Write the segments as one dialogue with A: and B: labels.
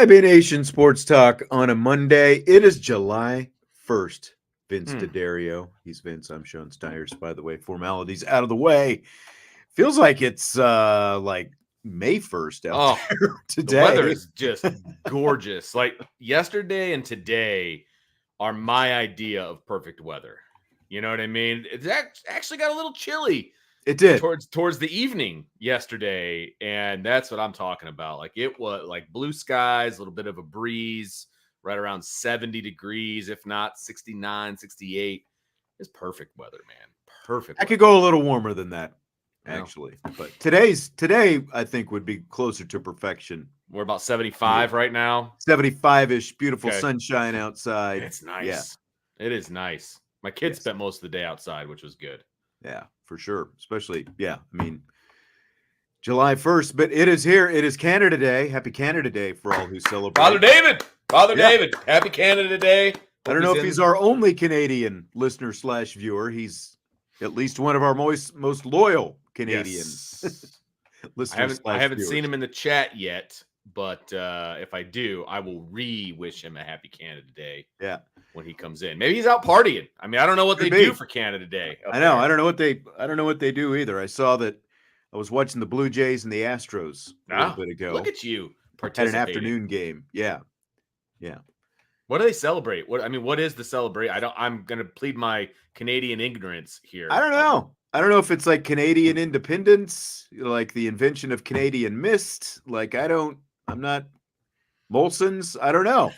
A: IB Nation Sports Talk on a Monday. It is July 1st. Vince D'Addario. He's Vince. I'm Sean Stiers, by the way. Formalities out of the way. Feels like it's like May 1st out there today.
B: The weather is just gorgeous. Like yesterday and today are my idea of perfect weather. You know what I mean? It actually got a little chilly.
A: It did.
B: Towards the evening yesterday, and that's what I'm talking about. Like it was like blue skies, a little bit of a breeze, right around 70 degrees, if not 69, 68. It's perfect weather, man. Perfect.
A: I could go a little warmer than that, actually. But today, I think, would be closer to perfection.
B: We're about 75 right now.
A: 75-ish, beautiful sunshine outside.
B: It's nice. Yeah. It is nice. My kids spent most of the day outside, which was good.
A: Yeah, for sure. Especially, I mean, July 1st, but it is here. It is Canada Day. Happy Canada Day for all who celebrate.
B: Father David, happy Canada Day.
A: I don't know if he's our only Canadian listener / viewer. He's at least one of our most loyal Canadian listeners.
B: I haven't seen him in the chat yet, but if I do, I will wish him a happy Canada Day.
A: Yeah.
B: When he comes in, maybe he's out partying. I mean, I don't know what they do for Canada Day.
A: I know. I don't know what they do either. I saw that. I was watching the Blue Jays and the Astros a little bit ago.
B: Look at you
A: Had an afternoon game. Yeah.
B: What do they celebrate? What is the celebrate? I'm going to plead my Canadian ignorance here.
A: I don't know. I don't know if it's like Canadian independence, like the invention of Canadian mist. Like I'm not Molson's. I don't know.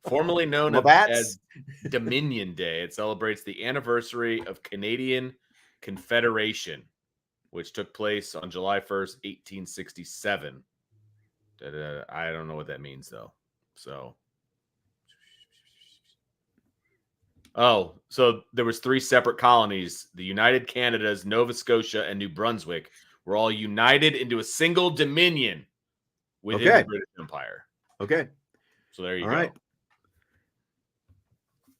B: Formerly known as Dominion Day. It celebrates the anniversary of Canadian Confederation, which took place on July 1st, 1867. I don't know what that means, though. So there was 3 separate colonies. The United Canadas, Nova Scotia, and New Brunswick were all united into a single dominion within the British Empire.
A: Okay.
B: So there you
A: go.
B: All
A: right.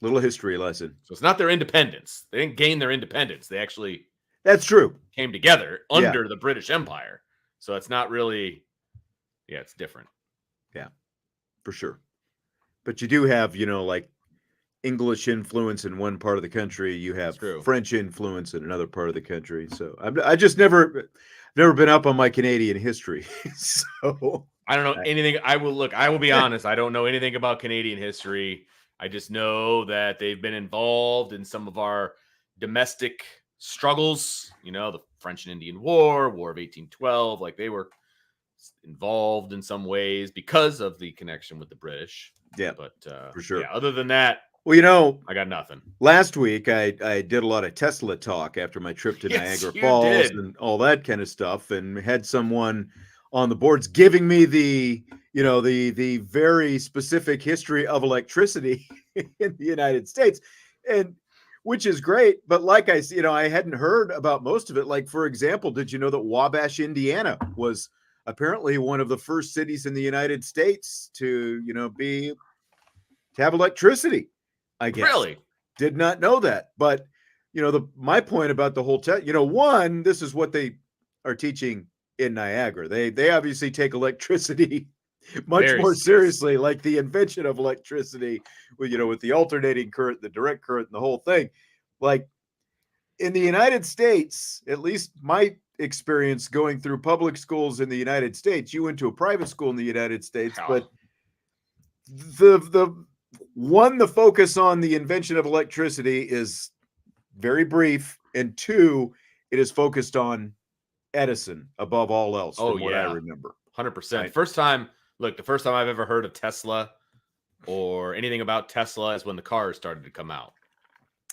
A: Little history lesson.
B: So it's not their independence. They didn't gain their independence. They actually
A: That's true.
B: Came together under the British Empire. So it's not really it's different.
A: Yeah. For sure. But you do have, like English influence in one part of the country. You have French influence in another part of the country. So I just never been up on my Canadian history. So
B: I don't know anything. I will be honest. I don't know anything about Canadian history. I just know that they've been involved in some of our domestic struggles, the French and Indian War of 1812. Like they were involved in some ways because of the connection with the British.
A: Yeah,
B: but
A: for sure.
B: Yeah, other than that,
A: well,
B: I got nothing.
A: Last week, I did a lot of Tesla talk after my trip to Niagara Falls and all that kind of stuff, and had someone on the boards giving me the very specific history of electricity in the United States, and which is great. But like I hadn't heard about most of it. Like, for example, did you know that Wabash, Indiana was apparently one of the first cities in the United States to have electricity? I guess.
B: Really?
A: Did not know that. But my point about the whole one, this is what they are teaching in Niagara. They obviously take electricity much more seriously, like the invention of electricity with the alternating current, the direct current, and the whole thing. Like in the United States, at least my experience going through public schools in the United States, you went to a private school in the United States, but the focus on the invention of electricity is very brief, and 2, it is focused on Edison above all else. From what I remember,
B: 100%. Right? The first time I've ever heard of Tesla or anything about Tesla is when the cars started to come out.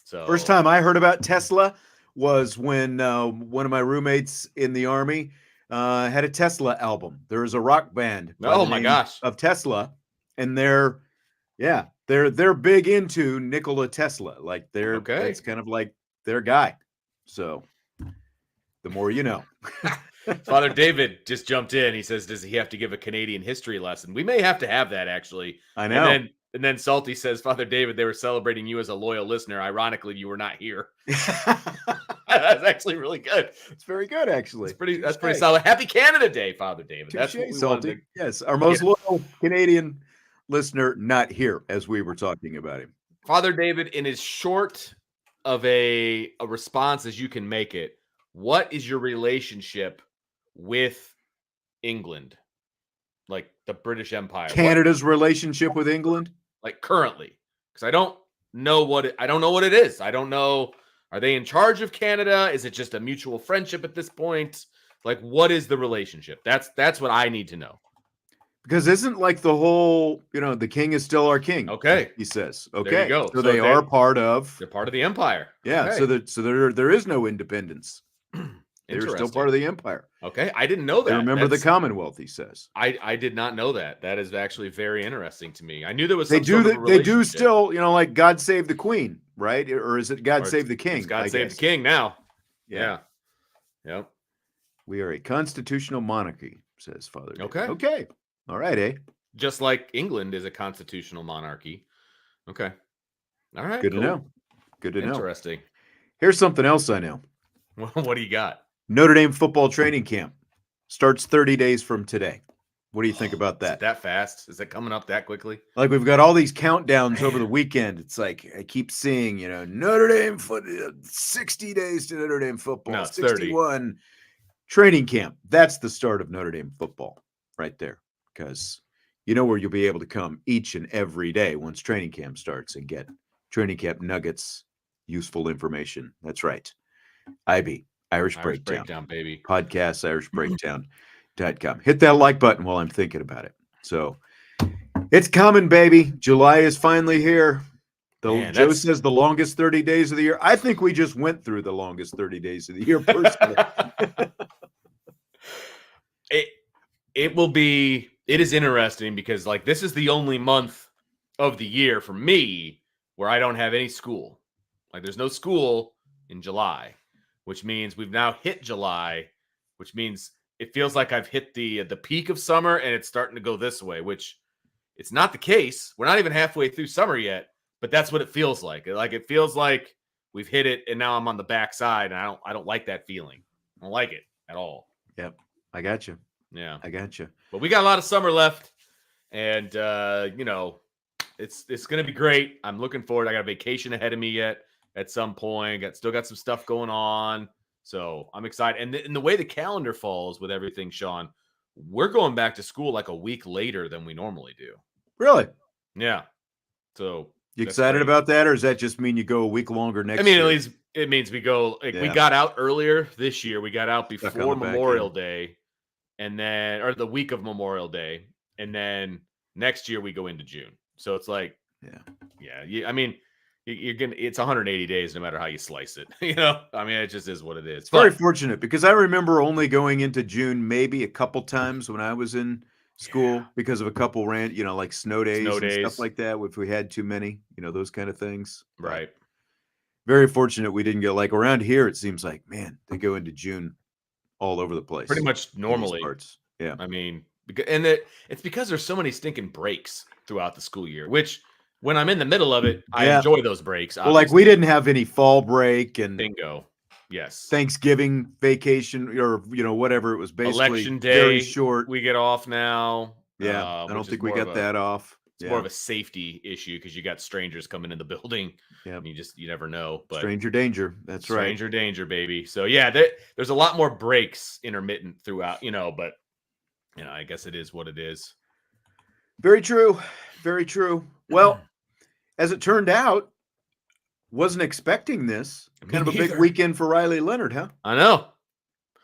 B: So
A: first time I heard about Tesla was when one of my roommates in the Army had a Tesla album. There was a rock band. Of Tesla, and they're big into Nikola Tesla. Like that's kind of like their guy. So the more you know.
B: Father David just jumped in. He says, does he have to give a Canadian history lesson? We may have to have that, actually.
A: I know.
B: And then And then Salty says, Father David, they were celebrating you as a loyal listener. Ironically, you were not here. That's actually really good.
A: It's very good, actually.
B: That's pretty solid. Happy Canada Day, Father David. That's what we
A: Salty.
B: wanted to...
A: Yes, our most loyal Canadian listener not here as we were talking about him.
B: Father David, in as short of a response as you can make it, what is your relationship with England? Like the British Empire.
A: Canada's relationship with England?
B: Like currently. Because I don't know what it is. I don't know. Are they in charge of Canada? Is it just a mutual friendship at this point? Like, what is the relationship? That's what I need to know.
A: Because isn't like the whole, the king is still our king.
B: Okay.
A: He says. Okay.
B: There you go.
A: So they are part of.
B: They're part of the empire.
A: Yeah.
B: Okay.
A: So there is no independence. They're still part of the empire.
B: Okay. I didn't know that.
A: They remember the Commonwealth, he says.
B: I did not know that. That is actually very interesting to me. I knew there was
A: they do still, like God Save the Queen, right? Or is it God Save the King?
B: It's God Save the King now.
A: Yeah.
B: Yep.
A: We are a constitutional monarchy, says Father.
B: Okay.
A: Okay. All right, eh?
B: Just like England is a constitutional monarchy. Okay. All right.
A: Good to know. Good to know.
B: Interesting.
A: Here's something else I know.
B: What do you got?
A: Notre Dame football training camp starts 30 days from today. What do you think about that?
B: Is it that fast? Is it coming up that quickly?
A: Like we've got all these countdowns over the weekend. It's like I keep seeing, Notre Dame 60 days to Notre Dame football.
B: No, it's
A: 61
B: 30.
A: Training camp. That's the start of Notre Dame football right there. Because where you'll be able to come each and every day once training camp starts and get training camp nuggets, useful information. That's right. IB. Irish Breakdown,
B: baby.
A: Podcast, irishbreakdown.com. Hit that like button while I'm thinking about it. So it's coming, baby. July is finally here. Joe says the longest 30 days of the year. I think we just went through the longest 30 days of the year personally.
B: It is interesting because this is the only month of the year for me where I don't have any school. There's no school in July. Which means we've now hit July, which means it feels like I've hit the peak of summer and it's starting to go this way, which it's not the case. We're not even halfway through summer yet, but that's what it feels like. It feels like we've hit it and now I'm on the backside and I don't like that feeling. I don't like it at all.
A: Yep. I got you.
B: Yeah.
A: I got you.
B: But we got a lot of summer left and it's going to be great. I'm looking forward. I got a vacation ahead of me yet. At some point, still got some stuff going on, so I'm excited. And the way the calendar falls with everything, Sean, we're going back to school like a week later than we normally do.
A: Really?
B: Yeah. So
A: you excited about that, or does that just mean you go a week longer next?
B: At least it means we go. We got out earlier this year. We got out before Memorial Day, or the week of Memorial Day, and then next year we go into June. So it's yeah. It's 180 days no matter how you slice it. It just is what it is.
A: It's very fortunate because I remember only going into June maybe a couple times when I was in school because of a couple like snow days and stuff like that. If we had too many, those kind of things.
B: Right.
A: Very fortunate we didn't go around here. It seems like, man, they go into June all over the place.
B: Pretty much normally.
A: Yeah.
B: It's because there's so many stinking breaks throughout the school year, which when I'm in the middle of it, I enjoy those breaks.
A: Obviously. Well, we didn't have any fall break and
B: bingo. Yes.
A: Thanksgiving vacation or whatever it was, basically
B: election day.
A: Very short.
B: We get off now.
A: Yeah, I don't think we got that off.
B: It's more of a safety issue because you got strangers coming in the building.
A: Yeah,
B: you never know. But
A: stranger danger. That's right.
B: Stranger danger, baby. So yeah, there's a lot more breaks intermittent throughout. But I guess it is what it is.
A: Very true. Very true. Well, as it turned out, wasn't expecting this. Kind of a big weekend for Riley Leonard, huh?
B: I know.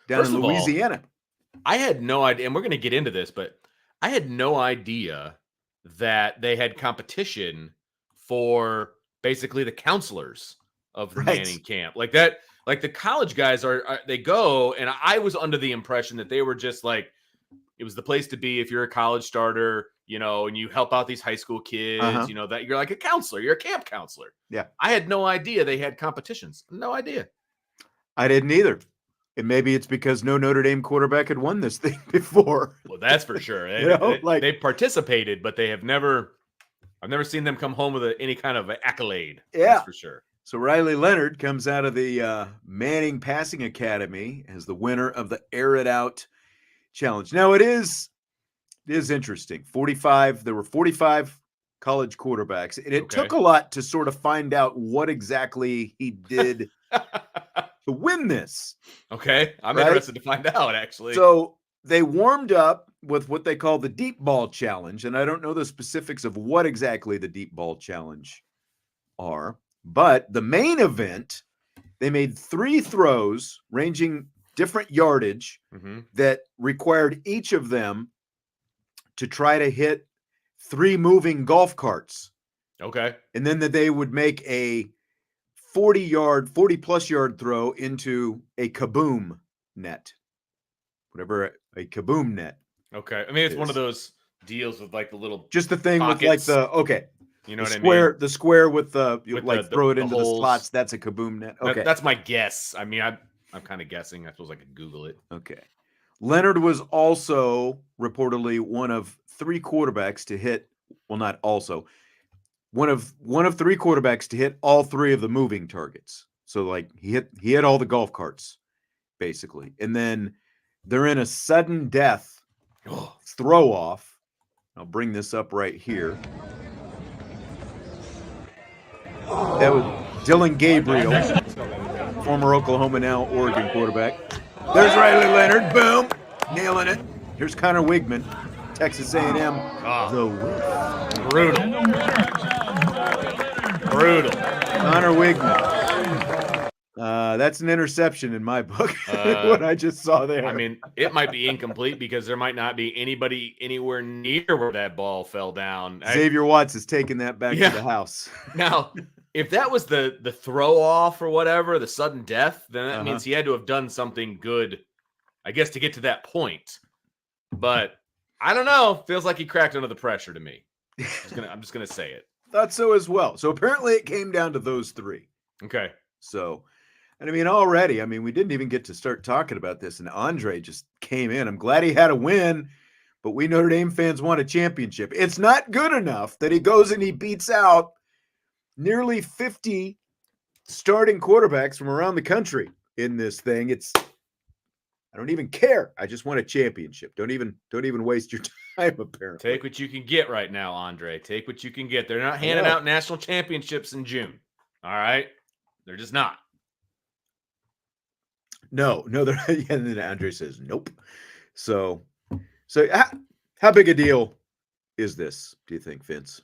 A: Down in Louisiana.
B: I had no idea, and we're going to get into this, but I had no idea that they had competition for basically the counselors of the Manning camp. Like that, like the college guys they go, and I was under the impression that they were just like, it was the place to be if you're a college starter, and you help out these high school kids, that you're like a counselor, you're a camp counselor.
A: Yeah.
B: I had no idea they had competitions. No idea.
A: I didn't either. And maybe it's because no Notre Dame quarterback had won this thing before.
B: Well, that's for sure. They participated, but they have never I've never seen them come home with any kind of accolade.
A: Yeah.
B: That's for sure.
A: So Riley Leonard comes out of the Manning Passing Academy as the winner of the Air It Out Challenge. Now it is interesting. 45. There were 45 college quarterbacks, and it took a lot to sort of find out what exactly he did to win this.
B: Okay, I'm interested to find out, actually.
A: So they warmed up with what they call the deep ball challenge, and I don't know the specifics of what exactly the deep ball challenge are, but the main event, they made 3 throws ranging different yardage that required each of them to try to hit 3 moving golf carts.
B: Okay.
A: And then that they would make a 40-plus yard throw into a kaboom net. Whatever a kaboom net.
B: Okay. I mean, it's one of those deals with like the little
A: just the thing
B: pockets.
A: With like the
B: you know what
A: square,
B: I mean?
A: The square with the throw it into the
B: holes.
A: slots. That's a kaboom net. Okay.
B: That's my guess. I mean, I'm kind of guessing. I suppose I could Google it.
A: Okay. Leonard was also reportedly one of 3 quarterbacks to hit. Well, not also. One of 3 quarterbacks to hit all 3 of the moving targets. So like he hit all the golf carts, basically. And then they're in a sudden death throw off. I'll bring this up right here. That was Dylan Gabriel, former Oklahoma, now Oregon quarterback. There's Riley Leonard, boom, nailing it. Here's Connor Wigman, Texas A&M. The whiff.
B: Brutal.
A: Connor Wigman. That's an interception in my book. What I just saw there.
B: I mean, it might be incomplete because there might not be anybody anywhere near where that ball fell down.
A: Xavier Watts is taking that back to the house.
B: Now, if that was the throw off or whatever, the sudden death, then that means he had to have done something good, I guess, to get to that point. But I don't know. Feels like he cracked under the pressure to me. I'm just gonna say it.
A: Thought so as well. So apparently it came down to those 3.
B: Okay.
A: So, and I mean, already, we didn't even get to start talking about this, and Andre just came in. I'm glad he had a win, but we Notre Dame fans want a championship. It's not good enough that he goes and he beats out nearly 50 starting quarterbacks from around the country in this thing. I don't even care. I just want a championship. Don't even waste your time, apparently.
B: Take what you can get right now, Andre. Take what you can get. They're not handing out national championships in June. All right? They're just not.
A: No, they're not. And then Andre says, nope. So how big a deal is this, do you think, Vince?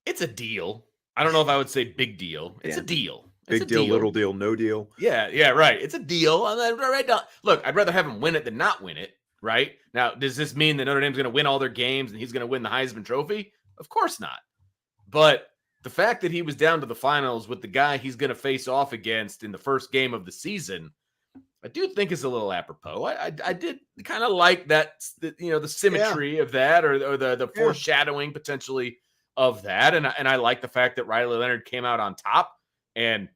B: It's a deal. I don't know if I would say big deal. It's a deal.
A: Big deal, little deal, no deal.
B: Yeah, right. It's a deal. Right now, look, I'd rather have him win it than not win it, right? Now, does this mean that Notre Dame's going to win all their games and he's going to win the Heisman Trophy? Of course not. But the fact that he was down to the finals with the guy he's going to face off against in the first game of the season, I do think is a little apropos. I did kind of like that, the symmetry of that, or the foreshadowing potentially of that, and I like the fact that Riley Leonard came out on top, and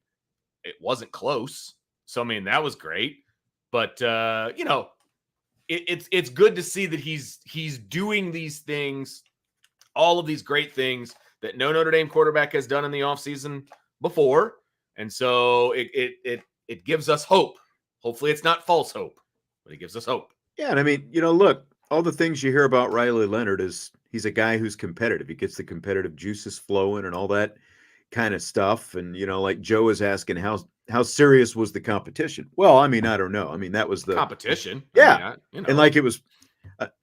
B: it wasn't close. So I mean, that was great. But it's good to see that he's doing these things, all of these great things that no Notre Dame quarterback has done in the offseason before. And so it gives us hope. Hopefully it's not false hope, but it gives us hope. Yeah,
A: and I mean, look, all the things you hear about Riley Leonard is he's a guy who's competitive. He gets the competitive juices flowing and all that kind of stuff. And, like Joe is asking how serious was the competition? Well, I mean, I don't know. I mean, that was the
B: competition.
A: Yeah. And like it was,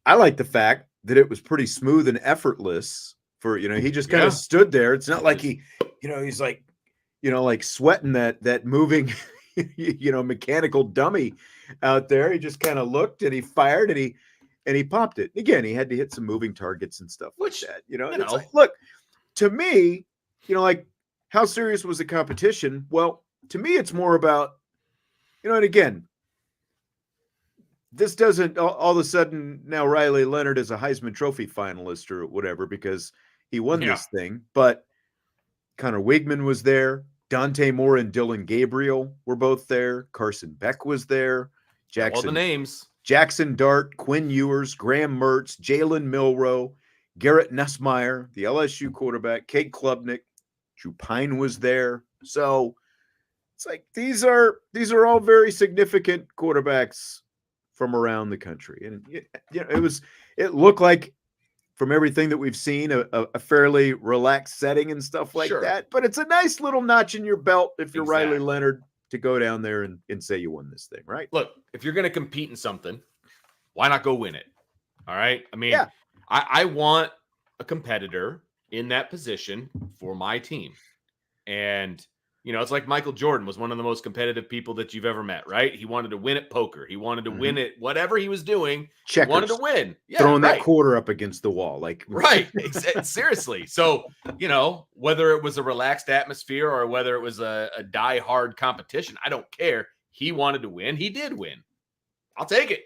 A: I like the fact that it was pretty smooth and effortless for, he just kind of stood there. It's not like he's like, like sweating that moving, mechanical dummy out there. He just kind of looked and he fired and he popped it. Again, he had to hit some moving targets and stuff like that. It's like, look, to me, like how serious was the competition? Well, to me, it's more about, and again, this doesn't all of a sudden now Riley Leonard is a Heisman Trophy finalist or whatever because he won this thing. But Connor Wigman was there. Dante Moore and Dylan Gabriel were both there. Carson Beck was there.
B: All the names.
A: Jackson Dart, Quinn Ewers, Graham Mertz, Jalen Milroe, Garrett Nussmeier, the LSU quarterback, Cade Klubnik, Drew Pine was there. So it's like these are all very significant quarterbacks from around the country. And it looked like, from everything that we've seen, a fairly relaxed setting and stuff like that. But it's a nice little notch in your belt if you're Riley Leonard to go down there and say you won this thing, right?
B: Look, if you're going to compete in something, why not go win it? All right. I mean, I want a competitor in that position for my team. And, it's like Michael Jordan was one of the most competitive people that you've ever met, right? He wanted to win at poker. He wanted to win at whatever he was doing.
A: Checkers.
B: He wanted to win. Yeah,
A: throwing that quarter up against the wall.
B: Right. Seriously. So, whether it was a relaxed atmosphere or whether it was a die-hard competition, I don't care. He wanted to win. He did win. I'll take it.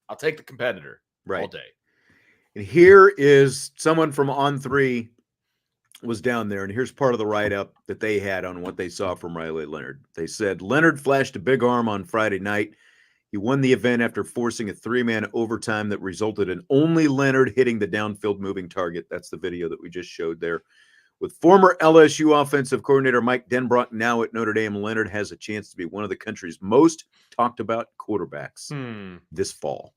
B: I'll take the competitor all day.
A: And here is someone from On3 was down there, and here's part of the write-up that they had on what they saw from Riley Leonard. They said, Leonard flashed a big arm on Friday night. He won the event after forcing a 3-man overtime that resulted in only Leonard hitting the downfield moving target. That's the video that we just showed there. With former LSU offensive coordinator Mike Denbrock now at Notre Dame, Leonard has a chance to be one of the country's most talked about quarterbacks this fall.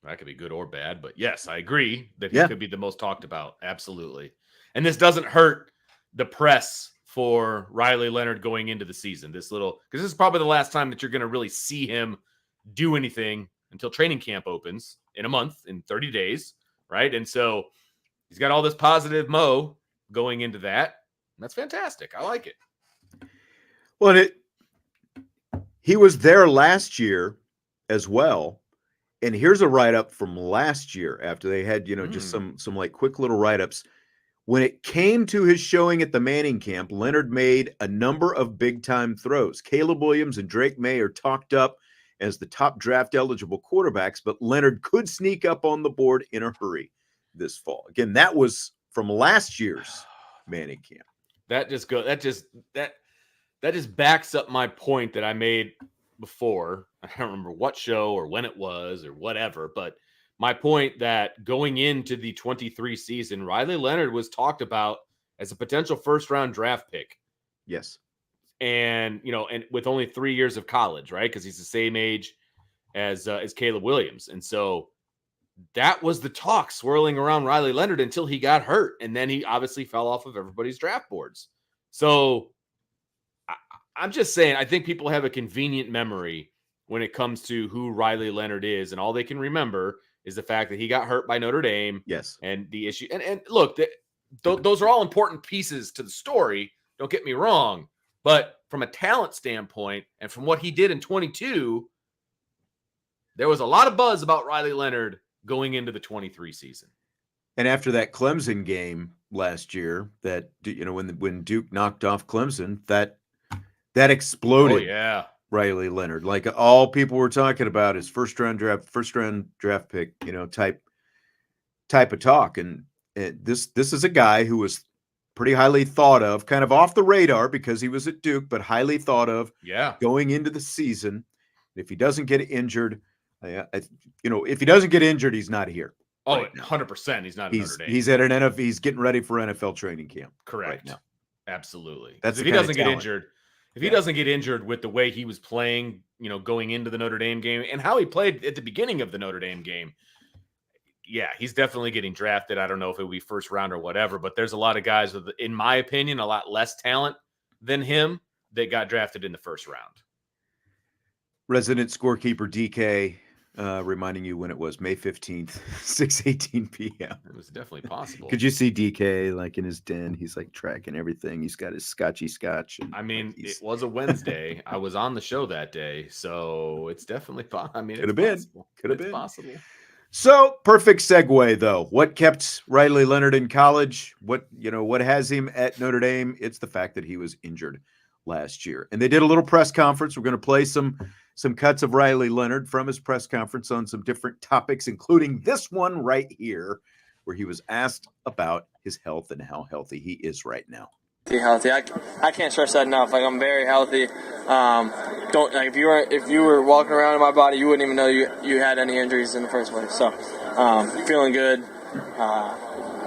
B: That could be good or bad, but yes, I agree that he could be the most talked about. Absolutely. And this doesn't hurt the press for Riley Leonard going into the season. Because this is probably the last time that you're going to really see him do anything until training camp opens in a month, in 30 days, right? And so he's got all this positive mo going into that. That's fantastic. I like it.
A: Well, he was there last year as well. And here's a write-up from last year after they had, just some like quick little write-ups. When it came to his showing at the Manning camp, Leonard made a number of big-time throws. Caleb Williams and Drake May are talked up as the top draft-eligible quarterbacks, but Leonard could sneak up on the board in a hurry this fall. Again, that was from last year's Manning camp.
B: That just backs up my point that I made before. I don't remember what show or when it was or whatever, but my point that going into the 23 season, Riley Leonard was talked about as a potential first-round draft pick.
A: Yes.
B: And, and with only 3 years of college, right? Because he's the same age as Caleb Williams. And so that was the talk swirling around Riley Leonard until he got hurt. And then he obviously fell off of everybody's draft boards. So I'm just saying, I think people have a convenient memory when it comes to who Riley Leonard is. And all they can remember is the fact that he got hurt by Notre Dame.
A: Yes.
B: And the issue. And look, those are all important pieces to the story. Don't get me wrong. But from a talent standpoint and from what he did in 22, there was a lot of buzz about Riley Leonard going into the 23 season.
A: And after that Clemson game last year, that, when Duke knocked off Clemson, that exploded.
B: Oh, yeah.
A: Riley Leonard, like all people were talking about his first round draft pick, type of talk. And this is a guy who was pretty highly thought of, kind of off the radar because he was at Duke, but highly thought of going into the season. If he doesn't get injured, if he doesn't get injured, he's not here.
B: Oh, right 100%. He's not at Notre Dame.
A: He's at an NFL. He's getting ready for NFL training camp.
B: Correct.
A: Right now.
B: Absolutely.
A: That's
B: if he doesn't get injured. If he doesn't get injured with the way he was playing, going into the Notre Dame game and how he played at the beginning of the Notre Dame game, he's definitely getting drafted. I don't know if it would be first round or whatever, but there's a lot of guys with, in my opinion, a lot less talent than him that got drafted in the first round.
A: Resident scorekeeper DK reminding you when it was May 15th, 6:18 p.m.
B: It was definitely possible.
A: Could you see DK like in his den? He's like tracking everything. He's got his scotch. And,
B: it was a Wednesday. I was on the show that day, so it's definitely possible.
A: Could have been. Could have been
B: possible.
A: So perfect segue though. What kept Riley Leonard in college? What has him at Notre Dame? It's the fact that he was injured last year. And they did a little press conference. We're going to play some cuts of Riley Leonard from his press conference on some different topics, including this one right here, where he was asked about his health and how healthy he is right now.
C: Healthy. I can't stress that enough. Like, I'm very healthy. If you were walking around in my body, you wouldn't even know you had any injuries in the first place. So, feeling good.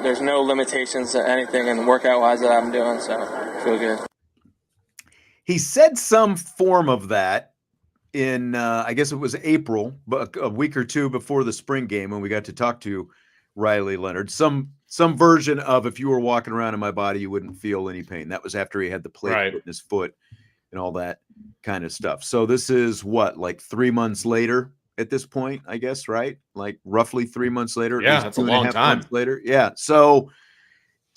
C: there's no limitations to anything and workout wise that I'm doing, so I feel good.
A: He said some form of that in I guess it was April, but a week or two before the spring game when we got to talk to Riley Leonard. Some version of, if you were walking around in my body, you wouldn't feel any pain. That was after he had the plate put in his foot and all that kind of stuff. So this is what, like 3 months later at this point, I guess, right? Like roughly 3 months later.
B: Yeah, that's a long time.
A: Later. Yeah. So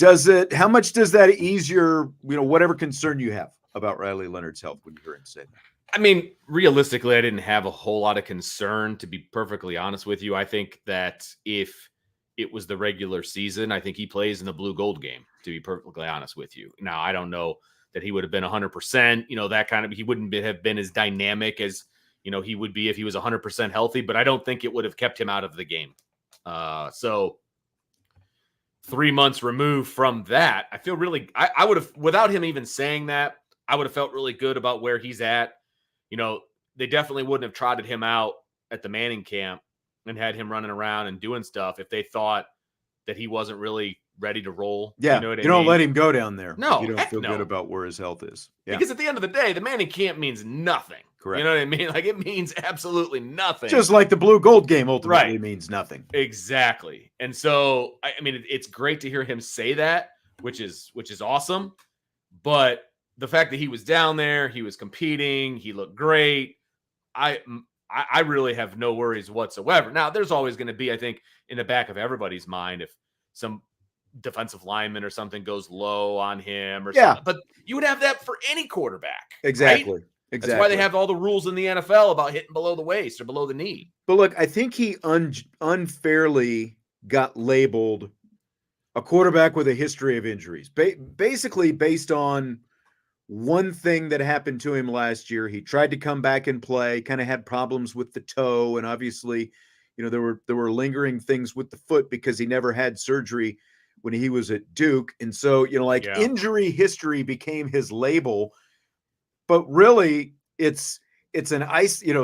A: how much does that ease your, whatever concern you have about Riley Leonard's health when you hear him say that?
B: I mean, realistically, I didn't have a whole lot of concern, to be perfectly honest with you. I think that if it was the regular season, I think he plays in the blue gold game, to be perfectly honest with you. Now, I don't know that he would have been 100%, that kind of, he wouldn't have been as dynamic as, he would be if he was 100% healthy, but I don't think it would have kept him out of the game. So 3 months removed from that, I feel really, I would have, without him even saying that, I would have felt really good about where he's at. They definitely wouldn't have trotted him out at the Manning camp and had him running around and doing stuff if they thought that he wasn't really ready to roll.
A: Yeah,
B: you know what I mean?
A: Don't let him go down there.
B: No,
A: if you don't feel good about where his health is. Yeah.
B: Because at the end of the day, the Manning camp means nothing.
A: Correct.
B: You know what I mean? Like, it means absolutely nothing.
A: Just like the blue gold game ultimately means nothing.
B: Exactly. And so, I mean, it's great to hear him say that, which is awesome. But the fact that he was down there, he was competing, he looked great. I really have no worries whatsoever. Now, there's always going to be, I think, in the back of everybody's mind, if some defensive lineman or something goes low on him or something. But you would have that for any quarterback.
A: Exactly.
B: Right?
A: Exactly.
B: That's why they have all the rules in the NFL about hitting below the waist or below the knee.
A: But look, I think he unfairly got labeled a quarterback with a history of injuries, basically based on one thing that happened to him last year. He tried to come back and play, kind of had problems with the toe, and obviously, there were lingering things with the foot because he never had surgery when he was at Duke. And so, injury history became his label. But really, it's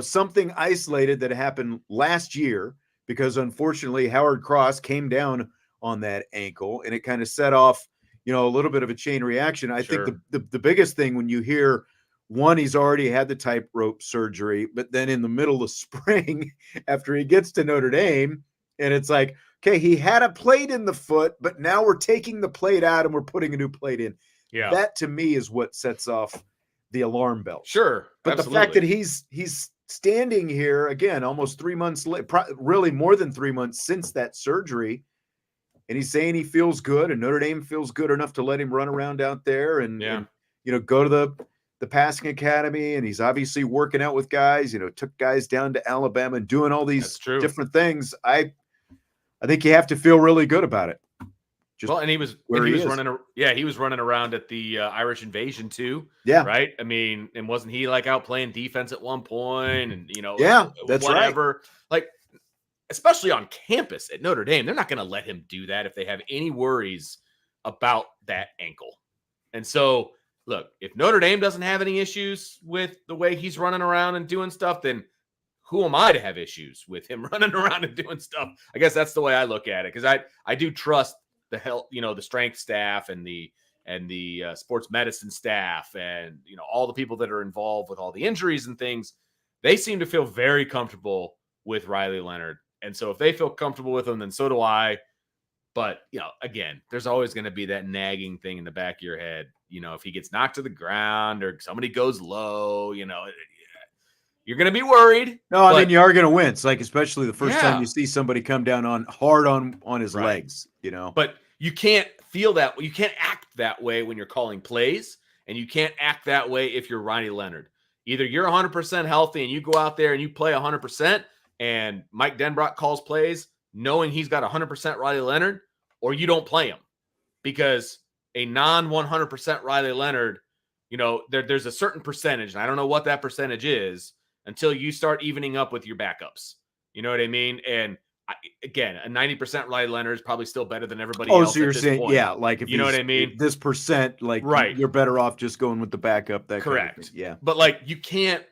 A: something isolated that happened last year because unfortunately Howard Cross came down on that ankle and it kind of set off, a little bit of a chain reaction. I think the biggest thing when you hear one, he's already had the tightrope surgery, but then in the middle of spring after he gets to Notre Dame, and it's like, okay, he had a plate in the foot, but now we're taking the plate out and we're putting a new plate in.
B: Yeah.
A: That to me is what sets off the alarm bell.
B: Sure.
A: But
B: absolutely.
A: the fact that he's standing here again, almost 3 months late, really more than 3 months since that surgery, and he's saying he feels good and Notre Dame feels good enough to let him run around out there and go to the passing academy. And he's obviously working out with guys, took guys down to Alabama and doing all these different things. I think you have to feel really good about it.
B: And he was running around at the Irish Invasion too.
A: Yeah.
B: Right. I mean, and wasn't he like out playing defense at one point? And
A: that's
B: whatever. Right. Like, especially on campus at Notre Dame, they're not going to let him do that if they have any worries about that ankle. And so, look, if Notre Dame doesn't have any issues with the way he's running around and doing stuff, then who am I to have issues with him running around and doing stuff? I guess that's the way I look at it, because I do trust the health, the strength staff and the sports medicine staff and all the people that are involved with all the injuries and things. They seem to feel very comfortable with Riley Leonard, and so if they feel comfortable with him, then so do I. But again, there's always going to be that nagging thing in the back of your head. If he gets knocked to the ground or somebody goes low, you're going to be worried.
A: No, I mean, you are going to wince, like especially the first time you see somebody come down hard on his legs,
B: But you can't feel that. You can't act that way when you're calling plays, and you can't act that way if you're Riley Leonard. Either you're 100% healthy and you go out there and you play 100%, and Mike Denbrock calls plays knowing he's got 100% Riley Leonard, or you don't play him, because a non-100% Riley Leonard, there's a certain percentage, and I don't know what that percentage is, until you start evening up with your backups. You know what I mean? And again, a 90% Riley Leonard is probably still better than everybody else.
A: So you're saying,
B: point.
A: Like if
B: you know what I mean?
A: This percent, like you're better off just going with the backup. That
B: correct.
A: Kind of thing. Yeah.
B: But like you can't.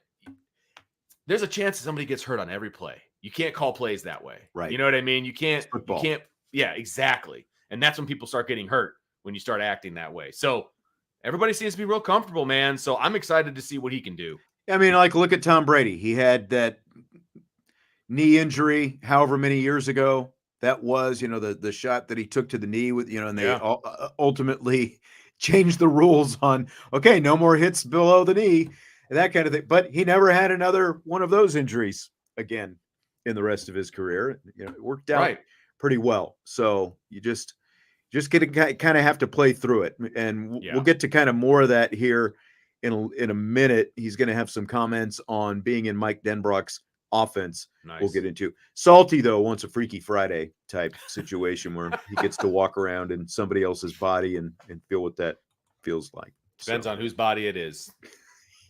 B: There's a chance that somebody gets hurt on every play. You can't call plays that way.
A: Right.
B: You know what I mean? You can't. You can't. Yeah, exactly. And that's when people start getting hurt, when you start acting that way. So everybody seems to be real comfortable, man. So I'm excited to see what he can do.
A: I mean, like, look at Tom Brady. He had that knee injury however many years ago that was, the shot that he took to the knee with, and they ultimately changed the rules on, okay, no more hits below the knee and that kind of thing. But he never had another one of those injuries again in the rest of his career. It worked out pretty well. So you just get to kind of have to play through it. And we'll get to kind of more of that here in a minute. He's going to have some comments on being in Mike Denbrock's offense. Nice. We'll get into. Salty, though, wants a Freaky Friday type situation where he gets to walk around in somebody else's body and feel what that feels like.
B: Depends on whose body it is.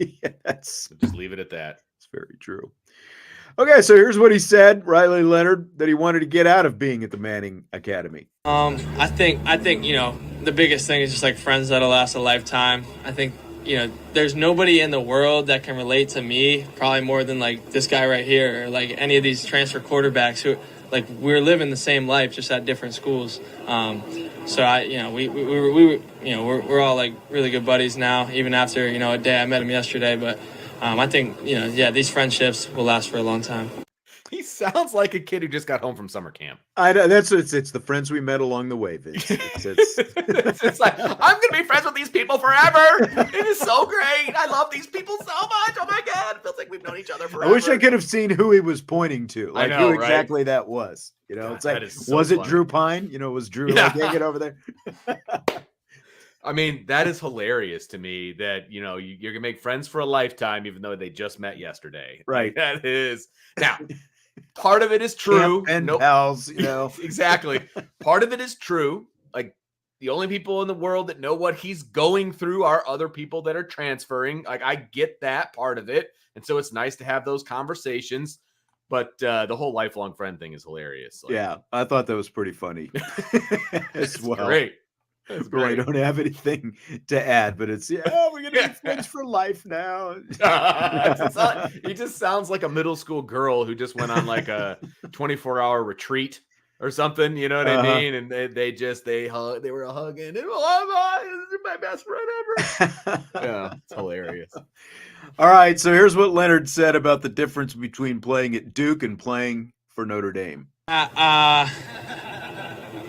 A: Just
B: leave it at that.
A: It's very true. Okay, so here's what he said, Riley Leonard, that he wanted to get out of being at the Manning Academy.
C: I think the biggest thing is just like friends that'll last a lifetime. I think there's nobody in the world that can relate to me probably more than like this guy right here, or like any of these transfer quarterbacks who, like, we're living the same life just at different schools. So we're all like really good buddies now, even after a day. I met him yesterday, but I think these friendships will last for a long time.
B: He sounds like a kid who just got home from summer camp.
A: It's the friends we met along the way, Vince.
B: It's like, I'm gonna be friends with these people forever. It is so great. I love these people so much. Oh my God, it feels like we've known each other forever.
A: I wish I could have seen who he was pointing to, like
B: I know,
A: who exactly that was.
B: God,
A: it's like,
B: so
A: was
B: funny.
A: it Drew Pine? Was Drew like hanging over there?
B: I mean, that is hilarious to me that, you're gonna make friends for a lifetime, even though they just met yesterday.
A: Right.
B: Like, that is now. Part of it is true.
A: And pals,
B: Exactly. Part of it is true. Like, the only people in the world that know what he's going through are other people that are transferring. Like, I get that part of it. And so it's nice to have those conversations. But the whole lifelong friend thing is hilarious. Like,
A: yeah, I thought that was pretty funny as well.
B: Great. That's great.
A: I don't have anything to add, but it's, we're going to be friends for life now.
B: He just sounds like a middle school girl who just went on like a 24-hour retreat or something. You know what I mean? And they were hugging. And, this is my best friend ever. Yeah, it's hilarious.
A: All right, so here's what Leonard said about the difference between playing at Duke and playing for Notre Dame.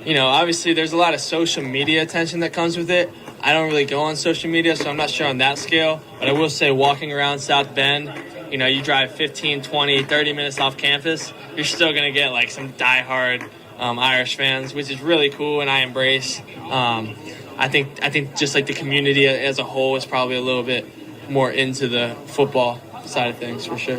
C: Obviously there's a lot of social media attention that comes with it. I don't really go on social media, so I'm not sure on that scale. But I will say walking around South Bend, you drive 15, 20, 30 minutes off campus, you're still going to get like some diehard Irish fans, which is really cool and I embrace. I think just like the community as a whole is probably a little bit more into the football side of things for sure.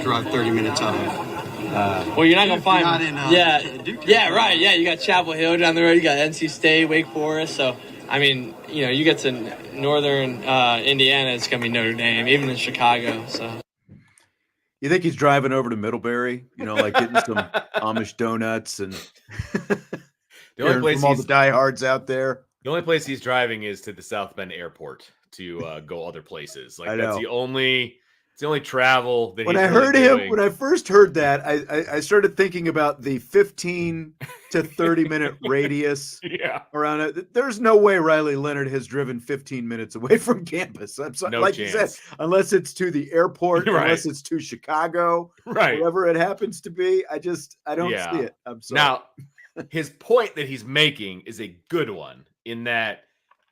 D: Drive 30 minutes out of
C: well, you're not gonna find.
D: Not in,
C: right. Yeah, you got Chapel Hill down the road. You got NC State, Wake Forest. So, I mean, you get to northern Indiana, it's gonna be Notre Dame, even in Chicago. So,
A: you think he's driving over to Middlebury? Like getting some Amish donuts and
B: the only place
A: from all the diehards out there.
B: The only place he's driving is to the South Bend Airport to go other places. Like that's the only. It's the only travel that
A: when I heard him, when I first heard that, I started thinking about the 15 to 30 minute radius around it. There's no way Riley Leonard has driven 15 minutes away from campus. I'm sorry,
B: no
A: like
B: chance.
A: You said, unless it's to the airport, unless it's to Chicago, wherever it happens to be. I don't see it. I'm sorry.
B: Now, his point that he's making is a good one in that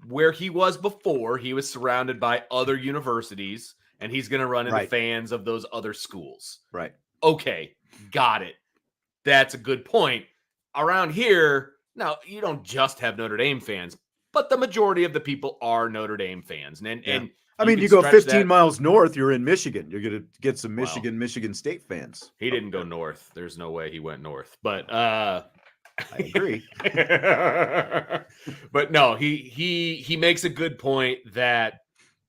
B: where he was before, he was surrounded by other universities. And he's going to run into fans of those other schools.
A: Right.
B: Okay. Got it. That's a good point. Around here, now, you don't just have Notre Dame fans, but the majority of the people are Notre Dame fans. And
A: I mean, you go 15 miles north, you're in Michigan. You're going to get some Michigan State fans.
B: He didn't go north. There's no way he went north. But
A: I agree.
B: But no, he makes a good point that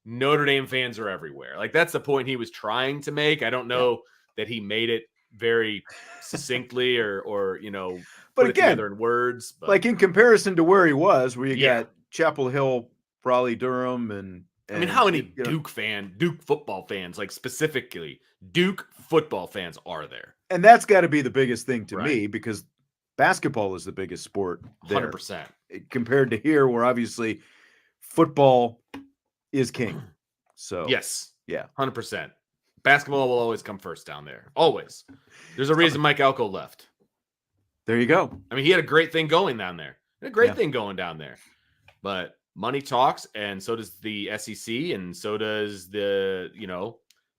B: Notre Dame fans are everywhere. Like that's the point he was trying to make. I don't know that he made it very succinctly or
A: but
B: put
A: again,
B: it together in words. But.
A: Like in comparison to where he was, where you got Chapel Hill, Raleigh, Durham, and
B: I mean, how many Duke football fans, like specifically Duke football fans, are there?
A: And that's got to be the biggest thing to me because basketball is the biggest sport there
B: 100%.
A: compared to here, where obviously football is king. So
B: Yes.
A: yeah,
B: 100%. Basketball will always come first down there. Always. There's a reason Mike Elko left.
A: there you go.
B: I mean, he had a great thing going down there. But money talks, and so does the SEC, and so does the,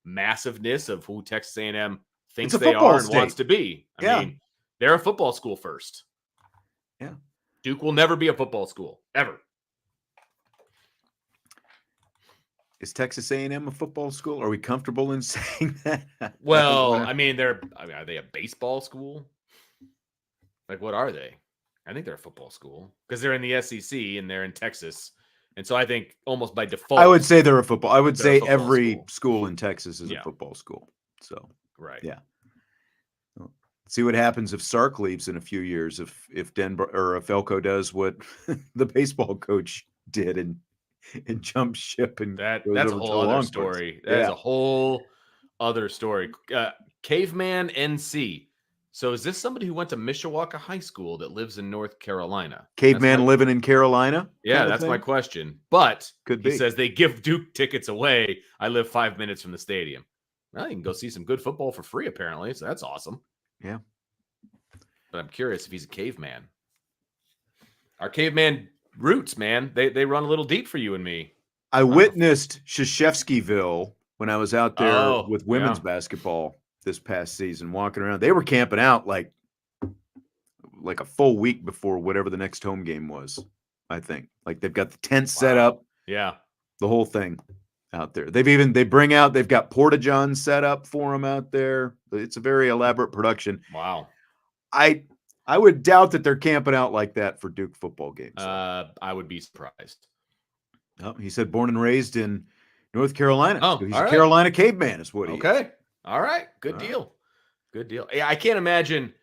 B: massiveness of who Texas A&M thinks they are and wants to be. I mean, they're a football school first.
A: Yeah.
B: Duke will never be a football school, ever.
A: Is Texas A&M a football school? Are we comfortable in saying that?
B: Well, are they a baseball school? Like, what are they? I think they're a football school because they're in the SEC and they're in Texas. And so I think almost by default,
A: I would say they're a football. I would say every
B: school.
A: school in Texas is a football school. So,
B: right.
A: Yeah. See what happens if Sark leaves in a few years, if Denver or if Elko does what the baseball coach did and jump ship, and
B: that's a whole other story. That is a whole other story. Caveman NC. So is this somebody who went to Mishawaka High School that lives in North Carolina?
A: Caveman living in Carolina?
B: Yeah, that's my question. But
A: he
B: says they give Duke tickets away. I live 5 minutes from the stadium. Well, you can go see some good football for free, apparently. So that's awesome.
A: Yeah.
B: But I'm curious if he's a caveman. Our caveman roots, man, they run a little deep for you and me.
A: I witnessed Krzyzewskiville when I was out there with women's basketball this past season, walking around. They were camping out like a full week before whatever the next home game was, I think. Like they've got the tent set up.
B: Yeah.
A: The whole thing out there. They've got porta-johns set up for them out there. It's a very elaborate production.
B: Wow.
A: I would doubt that they're camping out like that for Duke football games.
B: I would be surprised.
A: Oh, he said born and raised in North Carolina.
B: Oh,
A: so he's a Carolina caveman is what he is.
B: All right. Good deal. Good deal. Yeah, I can't imagine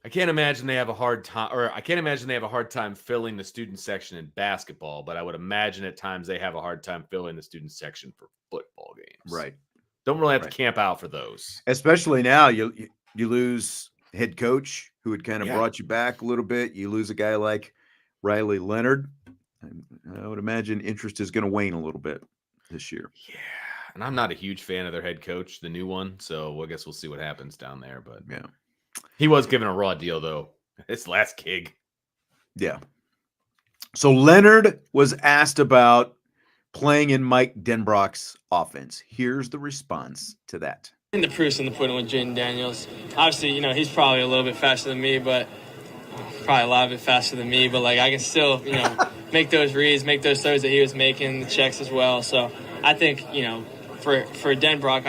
B: they have a hard time, or I can't imagine they have a hard time filling the student section in basketball, but I would imagine at times they have a hard time filling the student section for football games.
A: Right.
B: Don't really have to camp out for those.
A: Especially now, you lose head coach who had kind of brought you back a little bit. You lose a guy like Riley Leonard. I would imagine interest is going to wane a little bit this year.
B: Yeah. And I'm not a huge fan of their head coach, the new one. So I guess we'll see what happens down there. But
A: yeah,
B: he was given a raw deal, though. His last gig.
A: Yeah. So Leonard was asked about playing in Mike Denbrock's offense. Here's the response to that.
C: The proof's in the pudding with Jaden Daniels. Obviously, he's probably a little bit faster than me, but probably a lot bit faster than me. But like I can still, make those reads, make those throws that he was making, the checks as well. So I think, for Denbrock,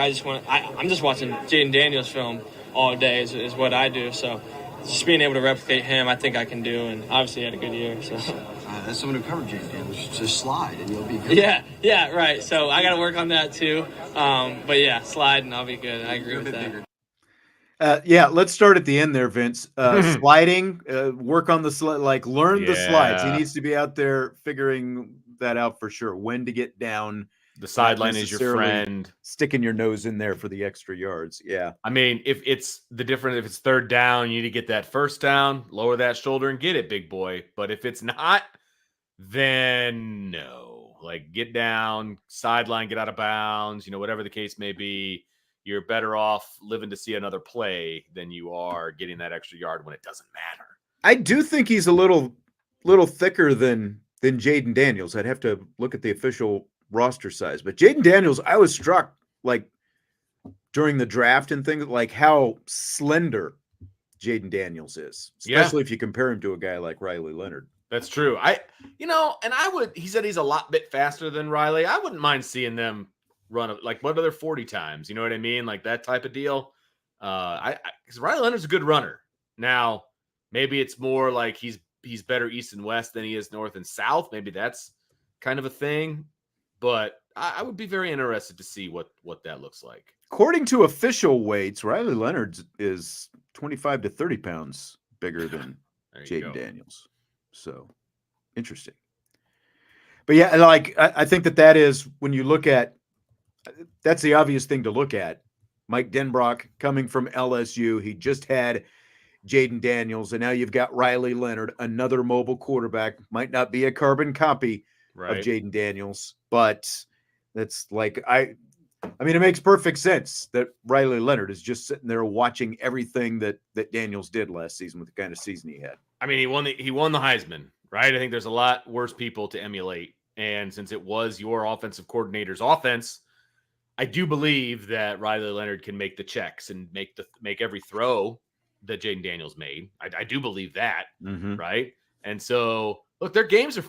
C: I'm just watching Jaden Daniels film all day is what I do. So just being able to replicate him, I think I can do. And obviously, he had a good year. So.
D: That's someone who covered Jaden Daniels. Just slide and you'll be good.
C: Yeah, right. So I got to work on that too. But yeah, slide and I'll be good. I agree with that.
A: Let's start at the end there, Vince. Sliding, work on the slide, learn the slides. He needs to be out there figuring that out for sure. When to get down.
B: The sideline is your friend.
A: Sticking your nose in there for the extra yards. Yeah.
B: I mean, if it's third down, you need to get that first down, lower that shoulder and get it, big boy. But if it's not, then no. Get down, sideline, get out of bounds, whatever the case may be. You're better off living to see another play than you are getting that extra yard when it doesn't matter.
A: I do think he's a little thicker than Jaden Daniels. I'd have to look at the official roster size, but Jaden Daniels, I was struck during the draft and things how slender Jaden Daniels is, especially if you compare him to a guy like Riley Leonard.
B: That's true. He said he's a lot bit faster than Riley. I wouldn't mind seeing them run what other 40 times, you know what I mean? That type of deal. Because Riley Leonard's a good runner. Now, maybe it's more he's better east and west than he is north and south. Maybe that's kind of a thing. But I would be very interested to see what that looks like.
A: According to official weights, Riley Leonard is 25 to 30 pounds bigger than Jaden Daniels. So, interesting. But yeah, I think that is, when you look at, that's the obvious thing to look at. Mike Denbrock coming from LSU. He just had Jaden Daniels, and now you've got Riley Leonard, another mobile quarterback. Might not be a carbon copy of Jaden Daniels, but that's like I mean, it makes perfect sense that Riley Leonard is just sitting there watching everything that Daniels did last season with the kind of season he had.
B: I mean, he won the Heisman, right? I think there's a lot worse people to emulate, and since it was your offensive coordinator's offense, I do believe that Riley Leonard can make the checks and make every throw that Jaden Daniels made. I do believe that, right? And so, look, their games are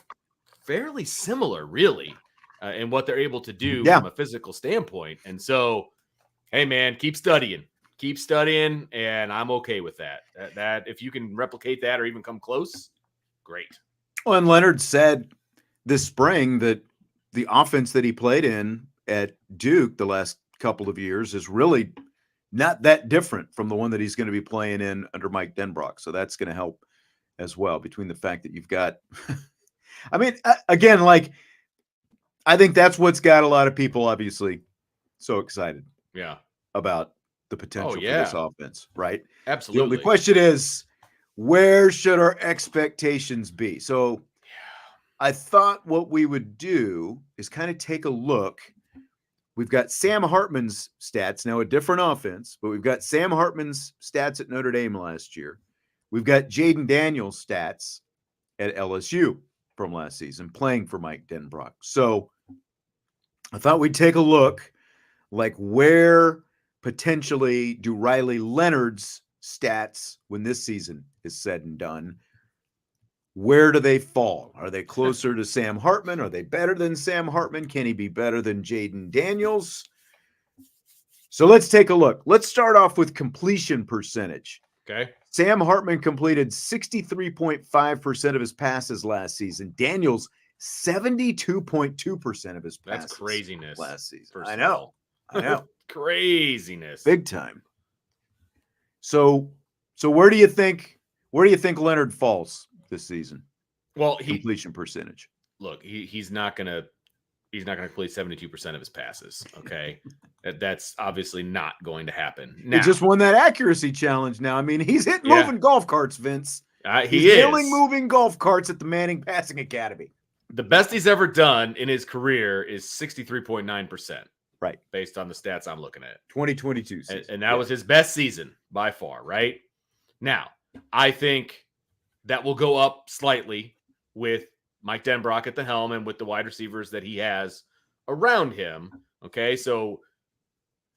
B: fairly similar, really, in what they're able to do from a physical standpoint. And so, hey, man, keep studying, and I'm okay with that. That if you can replicate that or even come close, great.
A: Well, and Leonard said this spring that the offense that he played in at Duke the last couple of years is really not that different from the one that he's going to be playing in under Mike Denbrock. So that's going to help as well, between the fact that you've got, I mean, again, like, I think that's what's got a lot of people obviously so excited about the potential for this offense, right?
B: Absolutely.
A: The only question is, where should our expectations be? So I thought what we would do is kind of take a look. We've got Sam Hartman's stats, now a different offense, but we've got Sam Hartman's stats at Notre Dame last year. We've got Jaden Daniels' stats at LSU from last season, playing for Mike Denbrock. So I thought we'd take a look, like, where potentially do Riley Leonard's stats, when this season is said and done, where do they fall? Are they closer to Sam Hartman? Are they better than Sam Hartman? Can he be better than Jaden Daniels? So let's take a look. Let's start off with completion percentage.
B: Okay.
A: Sam Hartman completed 63.5% of his passes last season. Daniels, 72.2% of his passes.
B: That's craziness
A: last season. I know.
B: Craziness.
A: Big time. So where do you think Leonard falls this season?
B: Well,
A: completion percentage.
B: Look, he's not gonna complete 72% of his passes. Okay. That's obviously not going to happen. Now,
A: he just won that accuracy challenge now. I mean, he's hitting moving golf carts, Vince.
B: He's
A: nailing moving golf carts at the Manning Passing Academy.
B: The best he's ever done in his career is 63.9%.
A: Right.
B: Based on the stats I'm looking at.
A: 2022 season.
B: And that was his best season by far, right? Now, I think that will go up slightly with Mike Denbrock at the helm and with the wide receivers that he has around him. Okay, so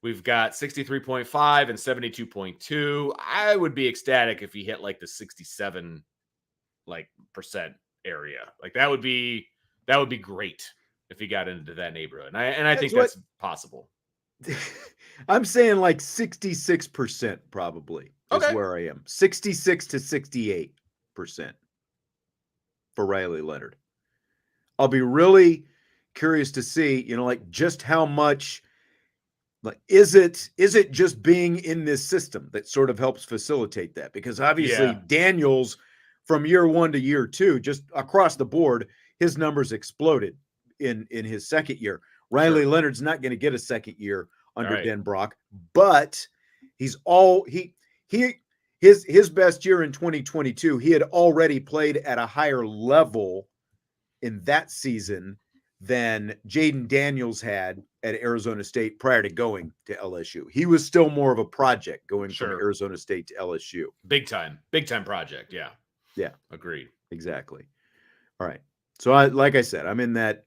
B: we've got 63.5 and 72.2. I would be ecstatic if he hit like the 67 percent area. Like that would be great if he got into that neighborhood. And I think that's possible.
A: I'm saying like 66% probably is where I am. 66 to 68% for Riley Leonard. I'll be really curious to see, like, just how much, like, is it just being in this system that sort of helps facilitate that? Because obviously Daniels, from year one to year two, just across the board, his numbers exploded in his second year. Riley Leonard's not going to get a second year under Denbrock, but his best year in 2022, he had already played at a higher level in that season than Jaden Daniels had at Arizona State prior to going to LSU. He was still more of a project going from Arizona State to LSU.
B: Big time project. Yeah. Agreed.
A: Exactly. All right. So like I said, I'm in that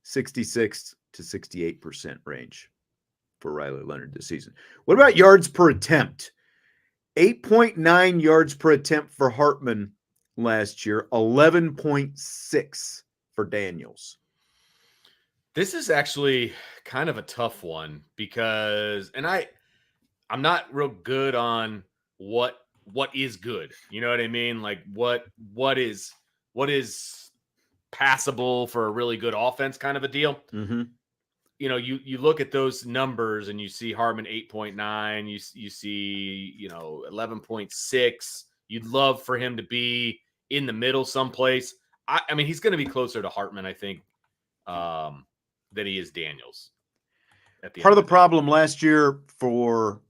A: 66 to 68% range for Riley Leonard this season. What about yards per attempt? 8.9 yards per attempt for Hartman last year, 11.6 for Daniels.
B: This is actually kind of a tough one because, and I'm not real good on what is good. You know what I mean? Like what is passable for a really good offense kind of a deal.
A: Mm-hmm.
B: You look at those numbers and you see Hartman 8.9, you see, 11.6. You'd love for him to be in the middle someplace. I mean, he's going to be closer to Hartman, I think, than he is Daniels.
A: Part of the problem last year for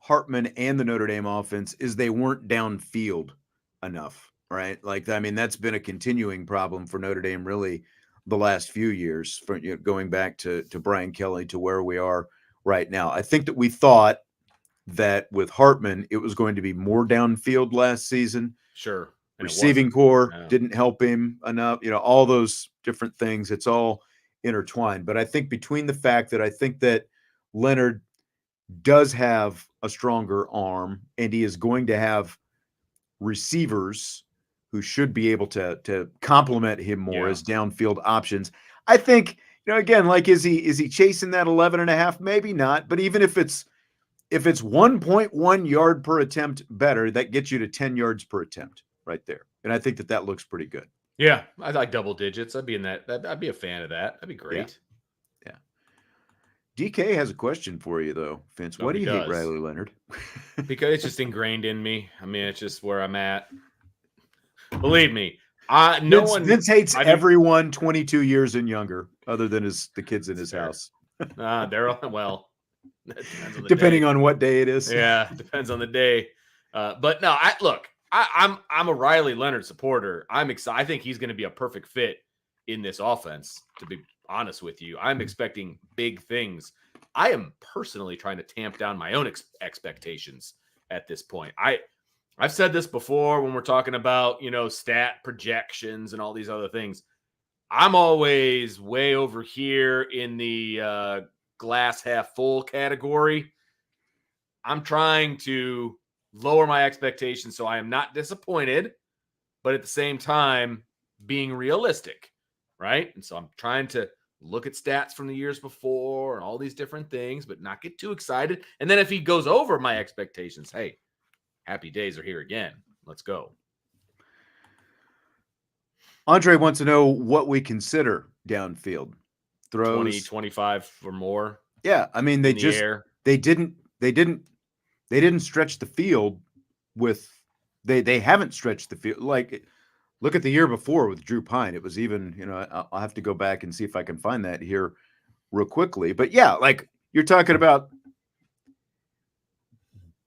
A: Hartman and the Notre Dame offense is they weren't downfield enough, right? Like, I mean, that's been a continuing problem for Notre Dame really the last few years, for going back to Brian Kelly to where we are right now. I think that we thought that with Hartman, it was going to be more downfield last season.
B: Sure. And
A: receiving core didn't help him enough. All those different things. It's all intertwined. But I think between the fact that I think that Leonard does have a stronger arm and he is going to have receivers who should be able to complement him more as downfield options. I think, again, like, is he chasing that 11.5? Maybe not. But even if it's 1.1 yard per attempt better, that gets you to 10 yards per attempt right there. And I think that looks pretty good.
B: Yeah, I like double digits. I'd be in that. I'd be a fan of that. That'd be great.
A: Yeah. DK has a question for you, though, Vince. Why do you hate Riley Leonard?
B: Because it's just ingrained in me. I mean, it's just where I'm at. Believe me, Vince hates everyone 22 years and younger, other than the kids in his house. They're well.
A: Depending on what day it is.
B: Yeah, depends on the day. But no, I'm a Riley Leonard supporter. I'm excited. I think he's going to be a perfect fit in this offense, to be honest with you. I'm expecting big things. I am personally trying to tamp down my own expectations at this point. I've said this before when we're talking about, stat projections and all these other things. I'm always way over here in the glass half full category. I'm trying to lower my expectations so I am not disappointed, but at the same time being realistic, right? And so I'm trying to look at stats from the years before and all these different things, but not get too excited. And then if he goes over my expectations, hey, happy days are here again. Let's go.
A: Andre wants to know what we consider downfield throws.
B: 20, 25 or more.
A: Yeah, I mean, they didn't stretch the field with they haven't stretched the field. Like, look at the year before with Drew Pine. It was even, I'll have to go back and see if I can find that here real quickly. But yeah, like, you're talking about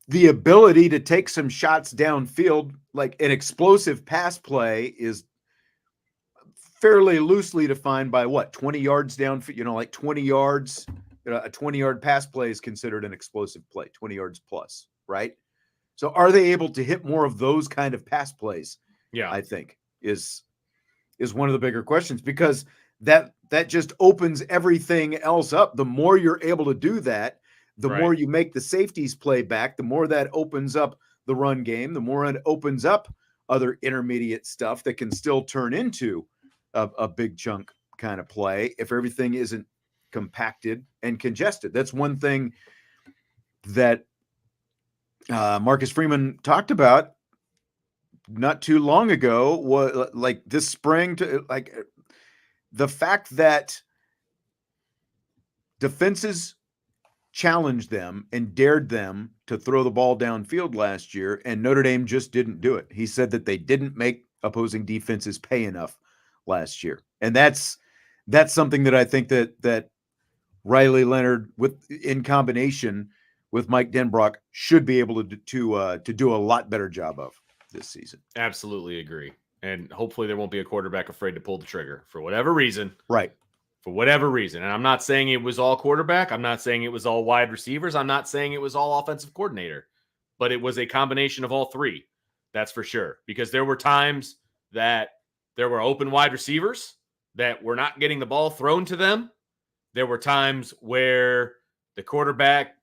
A: the ability to take some shots downfield. Like, an explosive pass play is fairly loosely defined by 20 yards downfield, like 20 yards. A 20-yard pass play is considered an explosive play, 20 yards plus, right? So are they able to hit more of those kind of pass plays?
B: Yeah,
A: I think is one of the bigger questions, because that just opens everything else up. The more you're able to do that, the more you make the safeties play back, the more that opens up the run game, the more it opens up other intermediate stuff that can still turn into a big chunk kind of play if everything isn't compacted and congested. That's one thing that Marcus Freeman talked about not too long ago, was like this spring, to like the fact that defenses challenged them and dared them to throw the ball downfield last year, and Notre Dame just didn't do it. He said that they didn't make opposing defenses pay enough last year. And that's something that I think that Riley Leonard, in combination with Mike Denbrock, should be able to do a lot better job of this season.
B: Absolutely agree. And hopefully there won't be a quarterback afraid to pull the trigger for whatever reason.
A: Right.
B: For whatever reason. And I'm not saying it was all quarterback. I'm not saying it was all wide receivers. I'm not saying it was all offensive coordinator. But it was a combination of all three. That's for sure. Because there were times that there were open wide receivers that were not getting the ball thrown to them. There were times where the quarterback,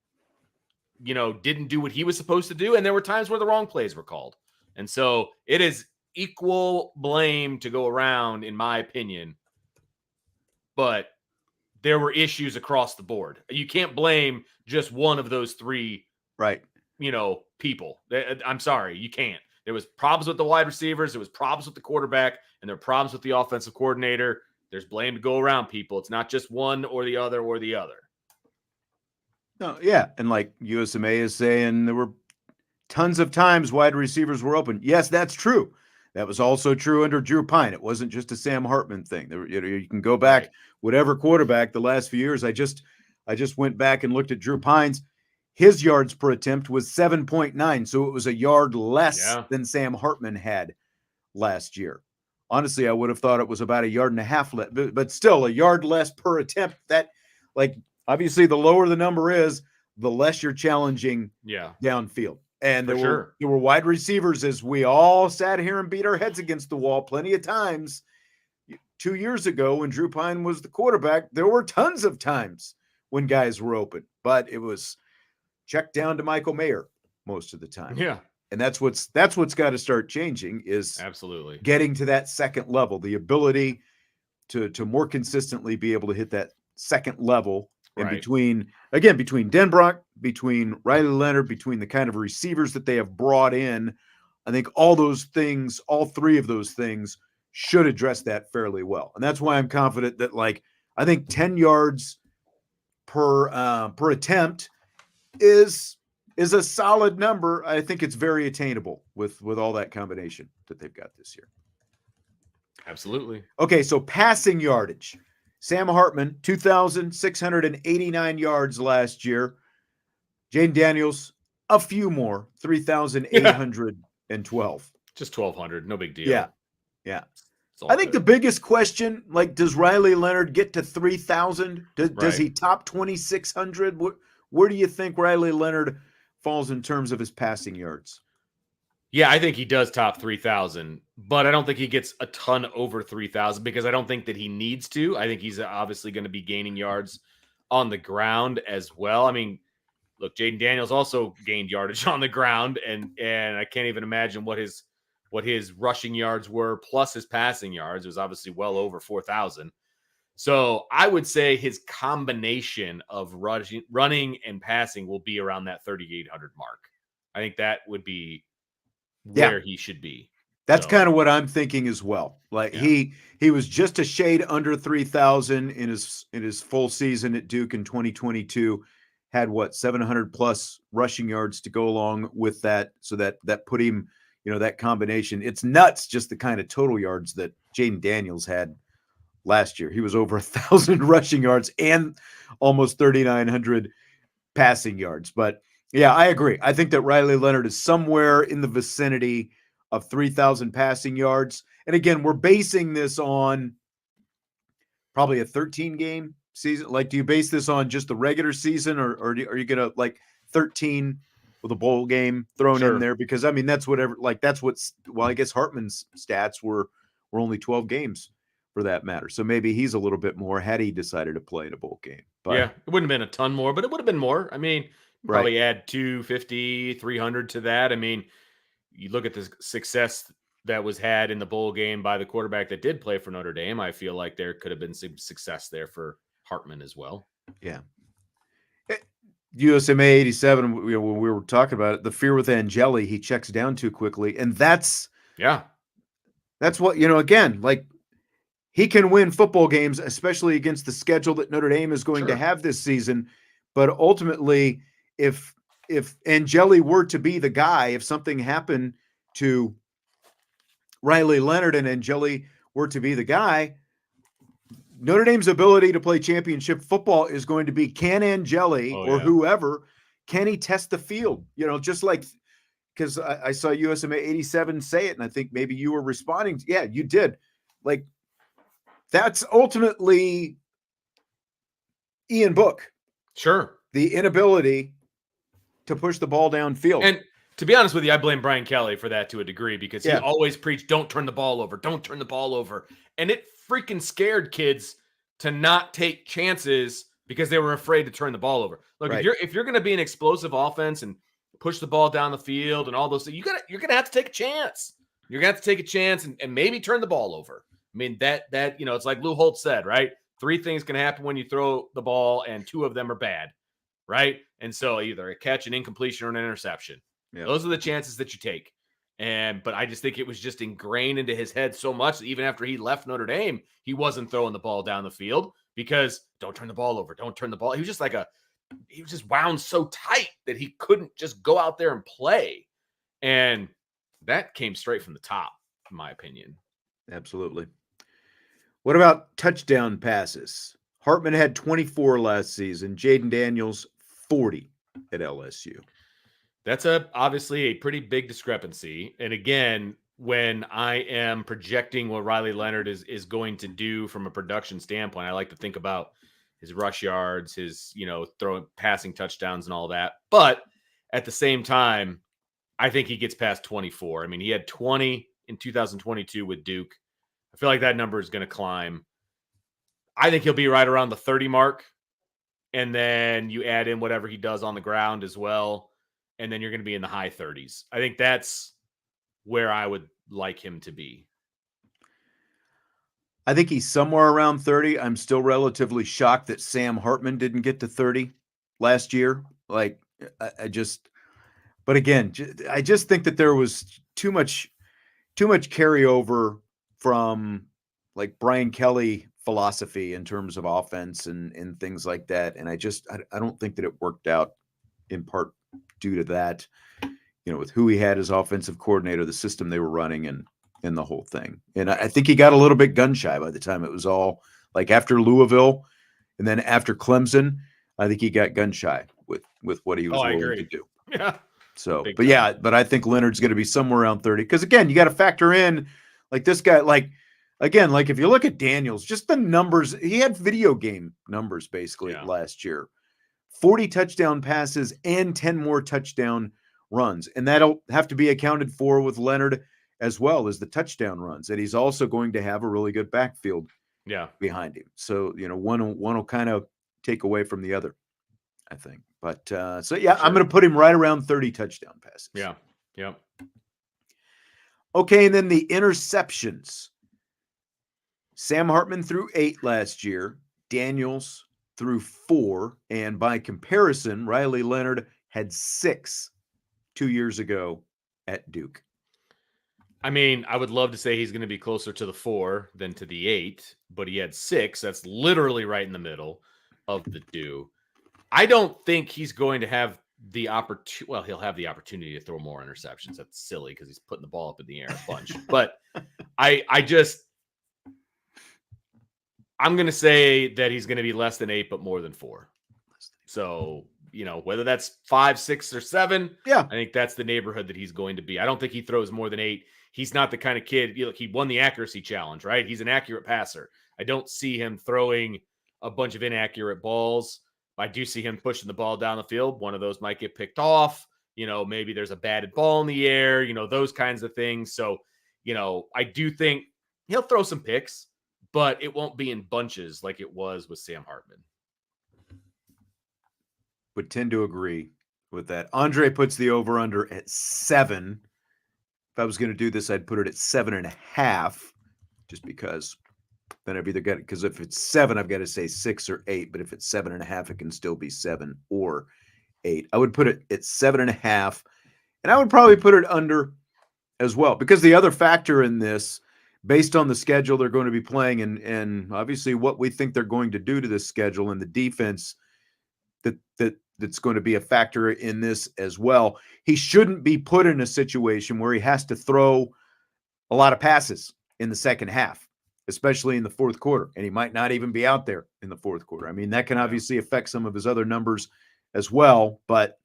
B: didn't do what he was supposed to do. And there were times where the wrong plays were called. And so it is equal blame to go around, in my opinion. But there were issues across the board. You can't blame just one of those three, people. I'm sorry, you can't. There was problems with the wide receivers. There was problems with the quarterback, and there were problems with the offensive coordinator. There's blame to go around, people. It's not just one or the other or the other.
A: No, yeah. And like USMA is saying, there were tons of times wide receivers were open. Yes, that's true. That was also true under Drew Pine. It wasn't just a Sam Hartman thing. You can go back, whatever quarterback the last few years. I just went back and looked at Drew Pine's. his yards per attempt was 7.9. So it was a yard less
B: Yeah.
A: than Sam Hartman had last year. Honestly, I would have thought it was about a yard and a half, but still a yard less per attempt. That, like, obviously the lower the number is, the less you're challenging downfield. And there were wide receivers, as we all sat here and beat our heads against the wall plenty of times. 2 years ago, when Drew Pine was the quarterback, there were tons of times when guys were open, but it was checked down to Michael Mayer most of the time.
B: Yeah.
A: And that's what's got to start changing, is
B: absolutely
A: getting to that second level, the ability to more consistently be able to hit that second level. And between Denbrock, between Riley Leonard, between the kind of receivers that they have brought in, I think all three of those things should address that fairly well. And that's why I'm confident that, like, I think 10 yards per attempt is a solid number. I think it's very attainable with all that combination that they've got this year.
B: Absolutely.
A: Okay, so passing yardage. Sam Hartman, 2,689 yards last year. Jaden Daniels, a few more, 3,812.
B: Just 1,200, no big deal.
A: Yeah. I think the biggest question, like, does Riley Leonard get to 3,000? Does he top 2,600? Where do you think Riley Leonard falls in terms of his passing yards?
B: Yeah, I think he does top 3,000, but I don't think he gets a ton over 3,000 because I don't think that he needs to. I think he's obviously going to be gaining yards on the ground as well. I mean, look, Jaden Daniels also gained yardage on the ground, and I can't even imagine what his rushing yards were plus his passing yards. It was obviously well over 4,000. So I would say his combination of running and passing will be around that 3,800 mark. I think that would be where he should be.
A: That's kind of what I'm thinking as well. Like he was just a shade under 3,000 in his full season at Duke in 2022. Had 700 plus rushing yards to go along with that. So that put him, that combination. It's nuts, just the kind of total yards that Jaden Daniels had last year. He was over 1,000 rushing yards and almost 3,900 passing yards. But yeah, I agree. I think that Riley Leonard is somewhere in the vicinity of 3,000 passing yards. And again, we're basing this on probably a 13-game season. Like, do you base this on just the regular season, or are you going to, like, 13 with a bowl game thrown in there? Because, I mean, I guess Hartman's stats were only 12 games for that matter. So maybe he's a little bit more had he decided to play in a bowl game. But,
B: yeah, it wouldn't have been a ton more, but it would have been more. I mean, probably add 250, 300 to that. I mean, you look at the success that was had in the bowl game by the quarterback that did play for Notre Dame. I feel like there could have been some success there for Hartman as well. Yeah.
A: USMA 87, when we were talking about it, the fear with Angeli, he checks down too quickly. And that's what, again, like, he can win football games, especially against the schedule that Notre Dame is going to have this season. But ultimately, if Angeli were to be the guy, if something happened to Riley Leonard and Angeli were to be the guy, Notre Dame's ability to play championship football is going to be, can Angeli whoever, can he test the field? Just like, because I saw USMA 87 say it, and I think maybe you were responding. Yeah, you did. Like, that's ultimately Ian Book.
B: Sure.
A: The inability to push the ball downfield.
B: And to be honest with you, I blame Brian Kelly for that to a degree, because he always preached, don't turn the ball over. Don't turn the ball over. And it freaking scared kids to not take chances because they were afraid to turn the ball over. Look, if you're going to be an explosive offense and push the ball down the field and all those things, you're going to have to take a chance. You're going to have to take a chance and maybe turn the ball over. I mean, that it's like Lou Holtz said, right? 3 things can happen when you throw the ball, and 2 of them are bad, right? And so either a catch, an incompletion, or an interception. Yeah. Those are the chances that you take. But I just think it was just ingrained into his head so much that even after he left Notre Dame, he wasn't throwing the ball down the field because don't turn the ball over. Don't turn the ball. He was just wound so tight that he couldn't just go out there and play. And that came straight from the top, in my opinion.
A: Absolutely. What about touchdown passes? Hartman had 24 last season. Jaden Daniels, 40. at LSU.
B: That's obviously a pretty big discrepancy. And again, when I am projecting what Riley Leonard is going to do from a production standpoint, I like to think about his rush yards, his, throwing passing touchdowns and all that. But at the same time, I think he gets past 24. I mean, he had 20 in 2022 with Duke. I feel like that number is going to climb. I think he'll be right around the 30 mark. And then you add in whatever he does on the ground as well. And then you're going to be in the high 30s. I think that's where I would like him to be.
A: I think he's somewhere around 30. I'm still relatively shocked that Sam Hartman didn't get to 30 last year. Like, but again, I just think that there was too much carryover from like Brian Kelly philosophy in terms of offense and things like that. And I don't think that it worked out in part due to that, with who he had as offensive coordinator, the system they were running and the whole thing. And I think he got a little bit gun shy by the time it was all like after Louisville and then after Clemson. I think he got gun shy with what he was willing to do.
B: Yeah.
A: So, but I think Leonard's going to be somewhere around 30. Because again, you got to factor in like this guy, like if you look at Daniels, just the numbers, he had video game numbers basically last year, 40 touchdown passes and 10 more touchdown runs. And that'll have to be accounted for with Leonard as well as the touchdown runs. And he's also going to have a really good backfield behind him. So, one will kind of take away from the other, I think. But I'm going to put him right around 30 touchdown passes.
B: Yeah. Yeah.
A: Okay. And then the interceptions. Sam Hartman threw 8 last year. Daniels threw 4. And by comparison, Riley Leonard had 6 2 years ago at Duke.
B: I mean, I would love to say he's going to be closer to the 4 than to the 8, but he had 6. That's literally right in the middle of the 2. I don't think he's going to have the opportunity. Well, he'll have the opportunity to throw more interceptions. That's silly because he's putting the ball up in the air a bunch. But I'm going to say that he's going to be less than 8, but more than 4. So, whether that's 5, 6, or 7, I think that's the neighborhood that he's going to be. I don't think he throws more than 8. He's not the kind of kid. He won the accuracy challenge, right? He's an accurate passer. I don't see him throwing a bunch of inaccurate balls. I do see him pushing the ball down the field. One of those might get picked off. Maybe there's a batted ball in the air, those kinds of things. So, I do think he'll throw some picks, but it won't be in bunches like it was with Sam Hartman.
A: Would tend to agree with that. Andre puts the over-under at 7. If I was going to do this, I'd put it at 7.5, just because then I've either got it. Because if it's 7, I've got to say 6 or 8. But if it's 7.5, it can still be 7 or 8. I would put it at 7.5, and I would probably put it under as well. Because the other factor in this, based on the schedule they're going to be playing, and obviously what we think they're going to do to this schedule and the defense that's going to be a factor in this as well. He shouldn't be put in a situation where he has to throw a lot of passes in the second half, especially in the fourth quarter. And he might not even be out there in the fourth quarter. I mean, that can obviously affect some of his other numbers as well. But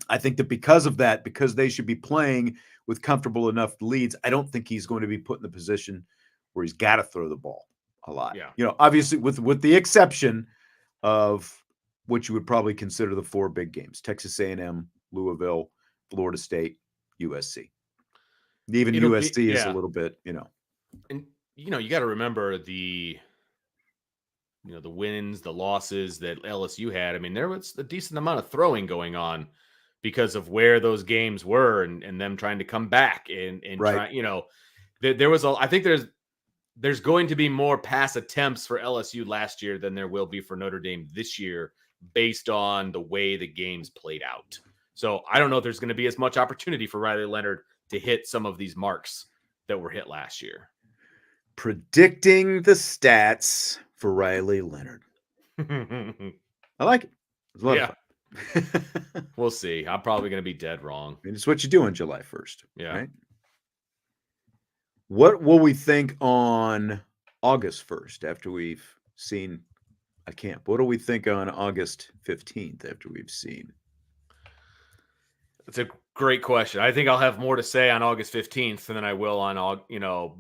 A: I think that because of that, because they should be playing with comfortable enough leads, I don't think he's going to be put in the position where he's got to throw the ball a lot.
B: Yeah.
A: Obviously with the exception of what you would probably consider the 4 big games: Texas A&M, Louisville, Florida State, USC. Even USC is a little bit,
B: And you got to remember the wins, the losses that LSU had. I mean, there was a decent amount of throwing going on because of where those games were and them trying to come back and
A: right.
B: try, there was I think there's going to be more pass attempts for LSU last year than there will be for Notre Dame this year, based on the way the games played out. So I don't know if there's going to be as much opportunity for Riley Leonard to hit some of these marks that were hit last year.
A: Predicting the stats for Riley Leonard. I like it. It's a lot of fun.
B: We'll see. I'm probably going to be dead wrong.
A: I mean, it's what you do on July 1st.
B: Yeah.
A: Right? What will we think on August 1st after we've seen a camp? What do we think on August 15th after we've seen
B: It's a great question. I think I'll have more to say on August 15th than I will on,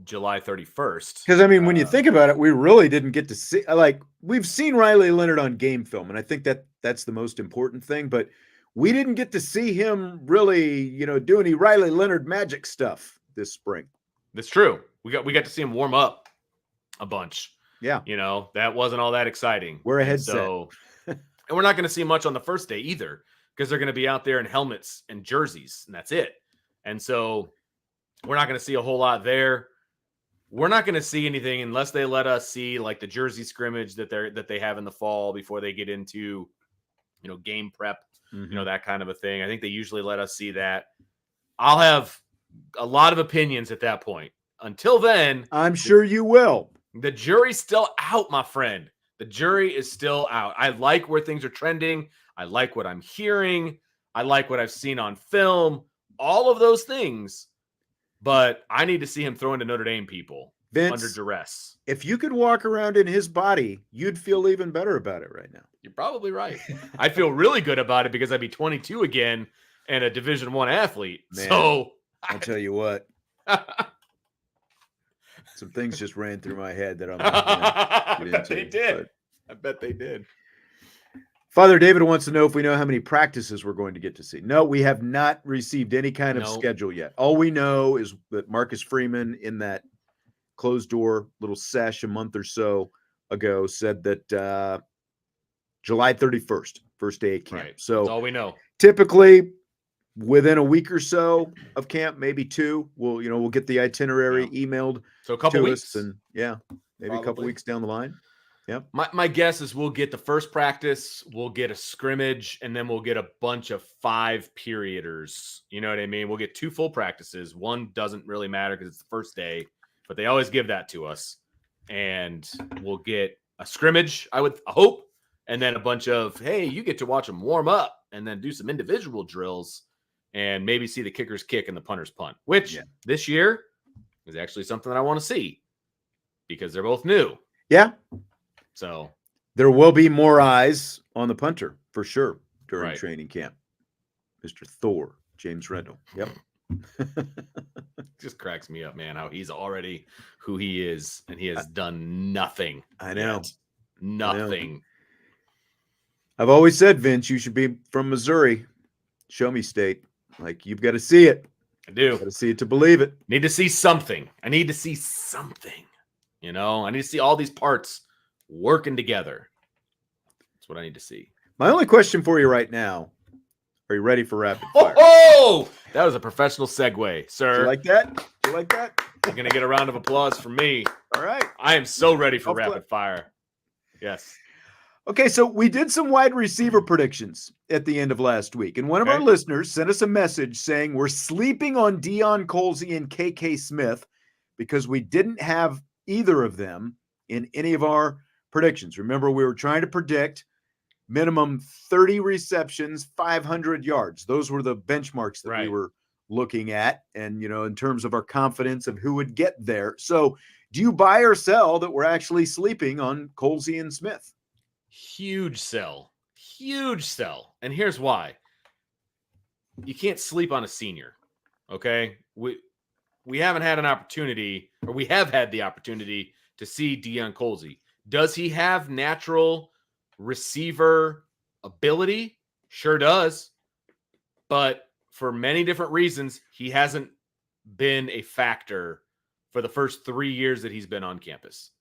B: July 31st.
A: Because, I mean, when you think about it, we really didn't get to see, like, we've seen Riley Leonard on game film, and I think that's the most important thing, but we didn't get to see him really, do any Riley Leonard magic stuff this spring.
B: That's true. We got to see him warm up a bunch.
A: Yeah.
B: That wasn't all that exciting.
A: Wear a headset.
B: And we're not going to see much on the first day either, because they're going to be out there in helmets and jerseys, and that's it. And so we're not going to see a whole lot there. We're not going to see anything unless they let us see like the jersey scrimmage that they have in the fall before they get into, game prep, that kind of a thing. I think they usually let us see that. I'll have a lot of opinions at that point. Until then,
A: I'm sure you will.
B: The jury's still out, my friend. The jury is still out. I like where things are trending. I like what I'm hearing. I like what I've seen on film. All of those things. But I need to see him throw into Notre Dame people, Vince, under duress.
A: If you could walk around in his body, you'd feel even better about it right now.
B: You're probably right. I'd feel really good about it because I'd be 22 again and a Division I athlete.
A: Man,
B: so
A: I'll tell you what. Some things just ran through my head that I'm not
B: I bet they did. I bet they did.
A: Father David wants to know if we know how many practices we're going to get to see. No, we have not received any kind of schedule yet. All we know is that Marcus Freeman, in that closed door little sesh a month or so ago, said that July 31st, first day of camp.
B: Right.
A: So
B: that's all we know.
A: Typically, within a week or so of camp, maybe two, we'll get the itinerary emailed.
B: So a couple weeks,
A: and maybe probably a couple weeks down the line. Yep.
B: My guess is we'll get the first practice, we'll get a scrimmage, and then we'll get a bunch of 5-perioders. You know what I mean? We'll get 2 full practices. One doesn't really matter because it's the first day, but they always give that to us. And we'll get a scrimmage, I would hope, and then a bunch of, hey, you get to watch them warm up and then do some individual drills and maybe see the kicker's kick and the punter's punt, which this year is actually something that I want to see because they're both new.
A: Yeah.
B: So
A: there will be more eyes on the punter for sure during training camp. Mr. Thor, James Rendell. Yep.
B: Just cracks me up, man, how he's already who he is and he has done nothing.
A: I know.
B: Nothing.
A: I've always said, Vince, you should be from Missouri. Show me state. Like, you've got to see it.
B: I do.
A: Got to see it to believe it.
B: Need to see something. I need to see something. I need to see all these parts working together. That's what I need to see.
A: My only question for you right now, are you ready for rapid fire?
B: Oh, that was a professional segue, sir.
A: You like that? You like that?
B: You're going to get a round of applause from me.
A: All right.
B: I am so ready for rapid fire. Yes.
A: Okay, so we did some wide receiver predictions at the end of last week, and one of our listeners sent us a message saying we're sleeping on Deion Colzie and KK Smith because we didn't have either of them in any of our predictions. Remember, we were trying to predict minimum 30 receptions, 500 yards. Those were the benchmarks that we were looking at, and, in terms of our confidence of who would get there. So do you buy or sell that we're actually sleeping on Colzie and Smith?
B: Huge sell. And here's why. You can't sleep on a senior. Okay. We haven't had an opportunity, or we have had the opportunity to see Deion Colzie. Does he have natural receiver ability? Sure does. But for many different reasons, he hasn't been a factor for the first 3 years that he's been on campus.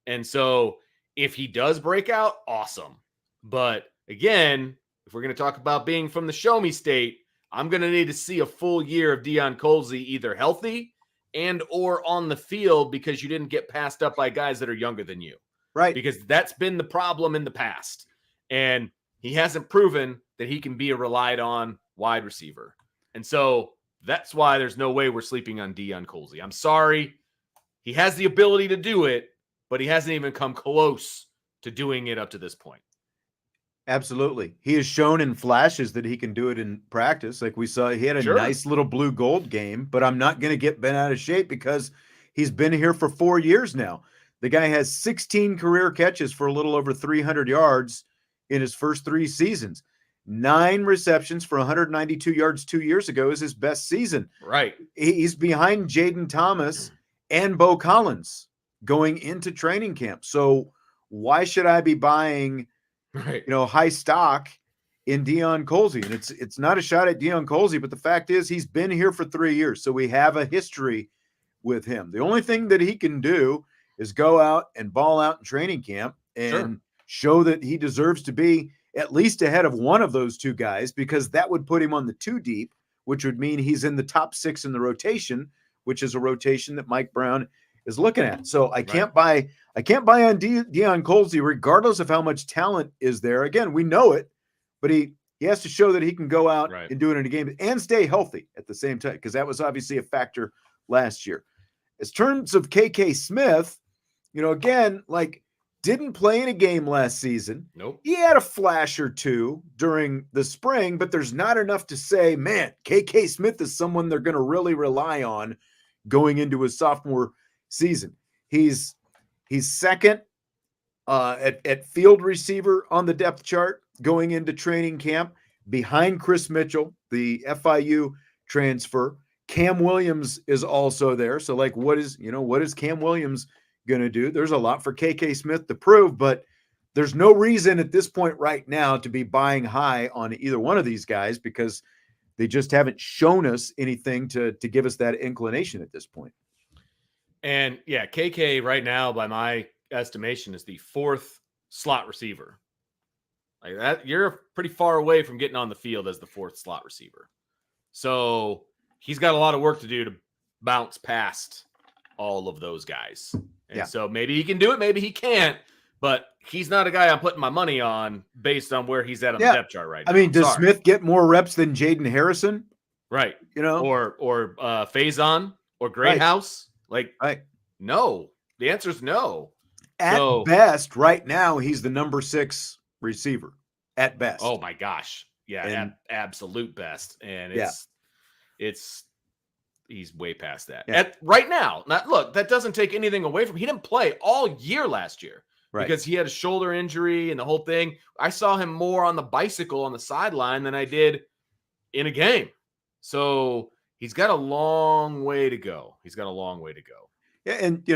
B: And so if he does break out, awesome. But again, if we're going to talk about being from the show me state, I'm going to need to see a full year of Deion Colzie either healthy and or on the field because you didn't get passed up by guys that are younger than you.
A: Right.
B: Because that's been the problem in the past. And he hasn't proven that he can be a relied on wide receiver. And so that's why there's no way we're sleeping on Deion Colzie. I'm sorry. He has the ability to do it, but he hasn't even come close to doing it up to this point.
A: Absolutely. He has shown in flashes that he can do it in practice. Like we saw, he had a nice little blue gold game, but I'm not going to get bent out of shape because he's been here for 4 years now. The guy has 16 career catches for a little over 300 yards in his first 3 seasons. 9 receptions for 192 yards 2 years ago is his best season.
B: Right.
A: He's behind Jaden Thomas and Bo Collins going into training camp. So why should I be buying, high stock in Deion Colzie? And it's not a shot at Deion Colzie, but the fact is he's been here for 3 years. So we have a history with him. The only thing that he can do is go out and ball out in training camp and show that he deserves to be at least ahead of one of those 2 guys, because that would put him on the 2 deep, which would mean he's in the top 6 in the rotation, which is a rotation that Mike Brown is looking at. So I can't buy on Deion Colzie, regardless of how much talent is there. Again, we know it, but he has to show that he can go out and do it in a game and stay healthy at the same time, because that was obviously a factor last year. As terms of KK Smith, again, didn't play in a game last season.
B: Nope.
A: He had a flash or 2 during the spring, but there's not enough to say, man, KK Smith is someone they're going to really rely on going into his sophomore season. He's second at field receiver on the depth chart going into training camp, behind Chris Mitchell, the FIU transfer. Cam Williams is also there. So what is Cam Williams going to do? There's a lot for KK Smith to prove, but there's no reason at this point right now to be buying high on either one of these guys, because they just haven't shown us anything to give us that inclination at this point.
B: And KK right now, by my estimation, is the 4th slot receiver. Like that, you're pretty far away from getting on the field as the 4th slot receiver. So he's got a lot of work to do to bounce past all of those guys. And so maybe he can do it, maybe he can't, but he's not a guy I'm putting my money on based on where he's at on the depth chart right now.
A: I mean, does Smith get more reps than Jaden Harrison?
B: Right. Or Faison or Greathouse? No. The answer is no.
A: At best, right now, he's the number 6 receiver. At best.
B: Oh my gosh. Yeah, absolute best. And it's he's way past that. Right now. Look, that doesn't take anything away from him. He didn't play all year last year because he had a shoulder injury and the whole thing. I saw him more on the bicycle on the sideline than I did in a game. So he's got a long way to go. Yeah, and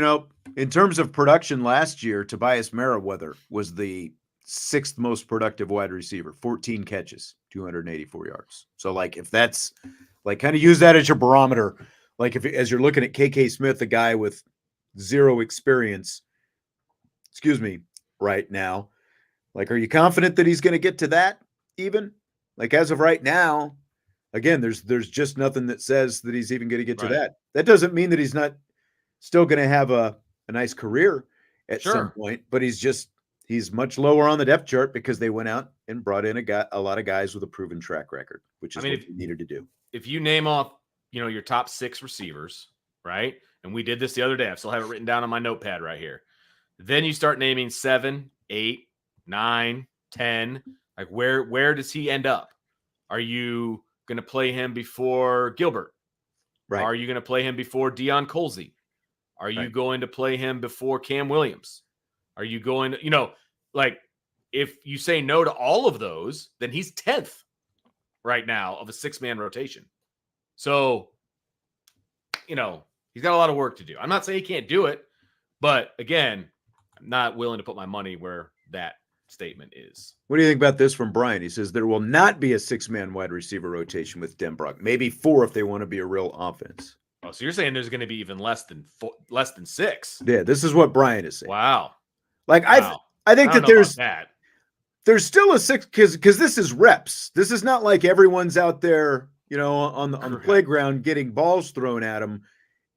B: in terms of production last year, Tobias Merriweather was the 6th most productive wide receiver, 14 catches, 284 yards. So if that's kind of use that as your barometer. As you're looking at KK Smith, a guy with 0 experience, right now, are you confident that he's going to get to that even? As of right now, again, there's just nothing that says that he's even going to get to that. That doesn't mean that he's not still going to have a nice career at some point, but he's much lower on the depth chart because they went out and brought in a lot of guys with a proven track record, which is what you needed to do. If you name off, your top 6 receivers, right? And we did this the other day. I still have it written down on my notepad right here. Then you start naming 7, 8, 9, 10. Where does he end up? Are you going to play him before Gilbert?
A: Right.
B: Are you going to play him before Deion Colzie? Are you going to play him before Cam Williams? Are you going to, if you say no to all of those, then he's 10th right now of a 6-man rotation. So, he's got a lot of work to do. I'm not saying he can't do it, but again, I'm not willing to put my money where that statement is.
A: What do you think about this from Brian? He says there will not be a 6-man wide receiver rotation with Denbrock. Maybe 4 if they want to be a real offense.
B: Oh, so you're saying there's going to be even less than 6?
A: Yeah, this is what Brian is saying.
B: Wow.
A: I think that there's still a 6 because this is reps. This is not like everyone's out there, on the playground getting balls thrown at them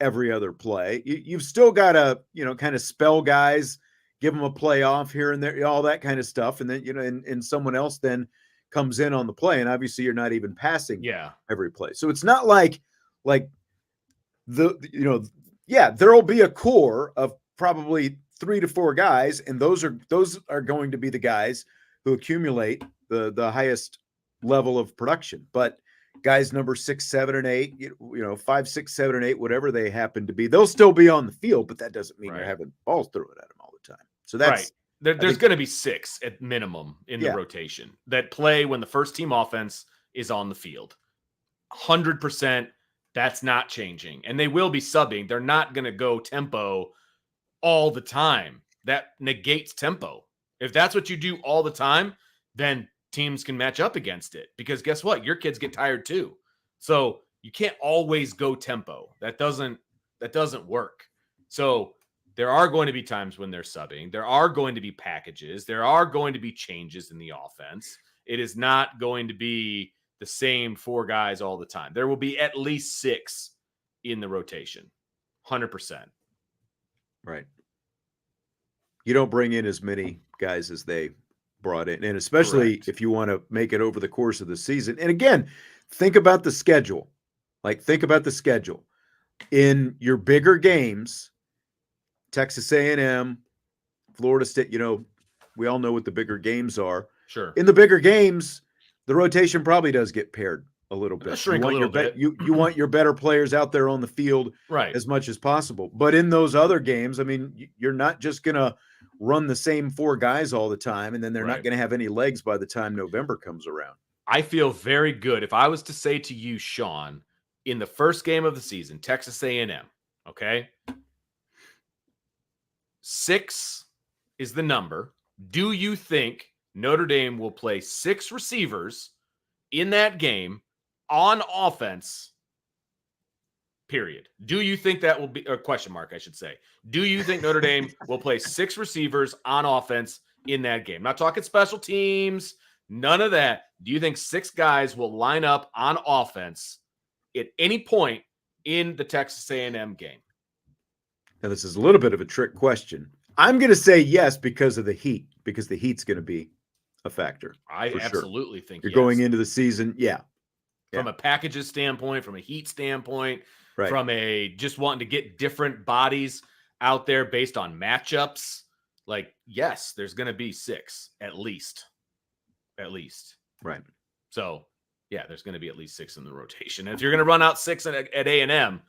A: every other play. You've still got to, kind of spell guys, give them a play off here and there, all that kind of stuff. And then, and someone else then comes in on the play. And obviously you're not even passing every play. So it's not like there'll be a core of probably 3 to 4 guys. And those are going to be the guys who accumulate the highest level of production. But guys number 6, 7, and 8, 5, 6, 7, and 8, whatever they happen to be, they'll still be on the field, but that doesn't mean you're having balls thrown at them all the time. So that's
B: There's going to be 6 at minimum in the rotation that play when the first team offense is on the field. 100%. That's not changing. And they will be subbing. They're not going to go tempo all the time. That negates tempo. If that's what you do all the time, then teams can match up against it. Because guess what? Your kids get tired too. So you can't always go tempo. That doesn't work. So there are going to be times when they're subbing. There are going to be packages. There are going to be changes in the offense. It is not going to be the same 4 guys all the time. There will be at least 6 in the rotation. 100%.
A: Right. You don't bring in as many guys as they brought in. And especially if you want to make it over the course of the season. And again, think about the schedule. Think about the schedule. In your bigger games, Texas A&M, Florida State, we all know what the bigger games are.
B: Sure.
A: In the bigger games, the rotation probably does get paired a little bit.
B: Shrink a little bit.
A: You want your better players out there on the field as much as possible. But in those other games, you're not just going to run the same 4 guys all the time, and then they're not going to have any legs by the time November comes around.
B: I feel very good. If I was to say to you, Sean, in the first game of the season, Texas A&M, okay? 6 is the number. Do you think Notre Dame will play 6 receivers in that game on offense, period? Do you think that will be a question mark, I should say? Do you think Notre Dame will play 6 receivers on offense in that game? I'm not talking special teams, none of that. Do you think 6 guys will line up on offense at any point in the Texas A&M game?
A: Now, this is a little bit of a trick question. I'm going to say yes because of the heat, because the heat's going to be a factor.
B: I absolutely think
A: you're going into the season. Yeah.
B: From a packages standpoint, from a heat standpoint,
A: right.
B: From a just wanting to get different bodies out there based on matchups. Yes, there's going to be 6 at least.
A: Right.
B: So, there's going to be at least 6 in the rotation. And if you're going to run out 6 at A&M,